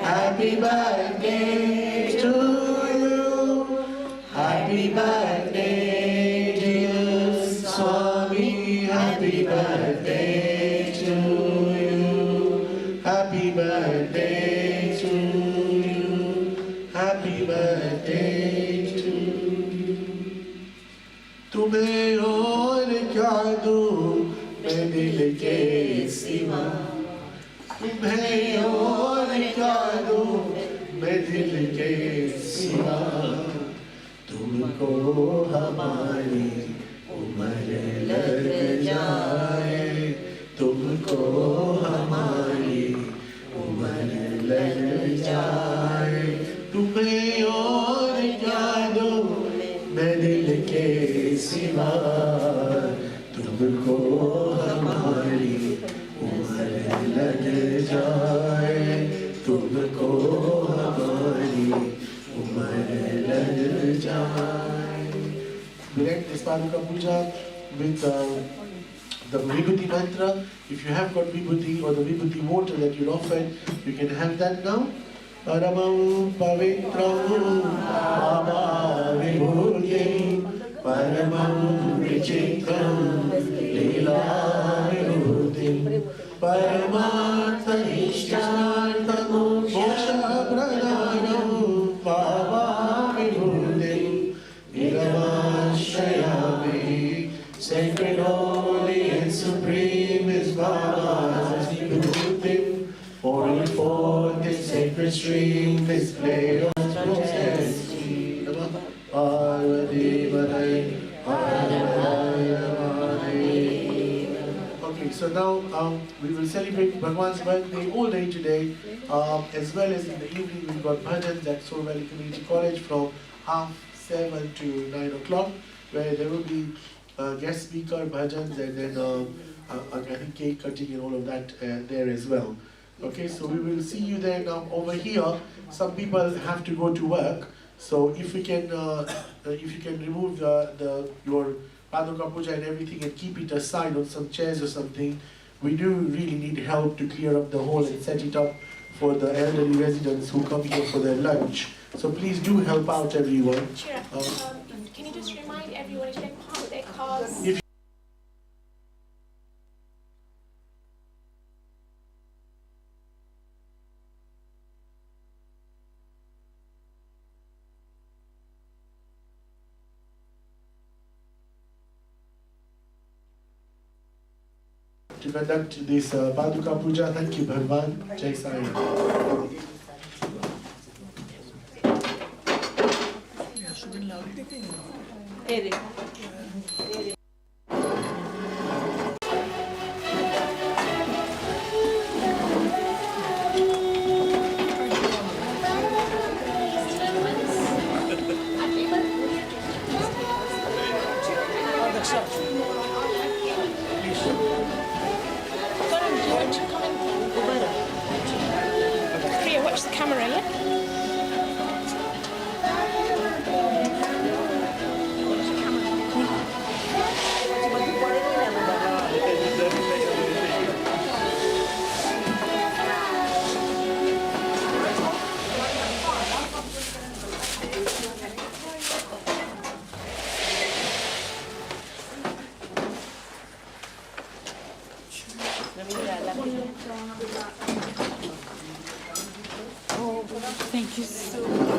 happy birthday to you, happy birthday dear Swami, happy birthday to you, happy birthday to you, happy birthday to you. तुम्हें और क्या दूँ मैं दिल के सिवा, तुम्हें और क्या दूँ मैं दिल के सिवा, तुमको हमारी उम्र लग जाए, तुमको हमारी उम्र लग जाए, तुम्हें और क्या दूँ मैं दिल के सिवा, तुमको हमारी उम्र लग जाए, तुमको हमारी उम्र लग जाए। We end this Paduka Puja with the Vibhuti mantra. If you have got Vibhuti or the Vibhuti water that you'll offer, you can have that now. Paramam Pavitram Baba Vibhuti Paramam Vichitram Leela Vibhuti Paramartha Ishtartham Moksha Pradhanam Baba Vibhuti Niramashayami. Sacred, holy and supreme is Baba's Vibhuti. Pouring forth this sacred stream, display of majesty. Parvati Vadai, Okay, so now we will celebrate Bhagwan's birthday all day today, as well as in the evening we've got bhajans at Soul Valley Community College from 7:30 to 9 o'clock, where there will be guest speaker, bhajans, and then I think cake cutting and all of that there as well. Okay, so we will see you there. Now over here, some people have to go to work, so if you can remove your Paduka Puja and everything and keep it aside on some chairs or something. We do really need help to clear up the hall and set it up for the elderly residents who come here for their lunch. So please do help out everyone. Sure. Can you just remind everyone again how they cause? If to conduct this Paduka Puja, thank you Bhagawan. Jai Sai. Priya, watch the camera, yeah? Thank you so much.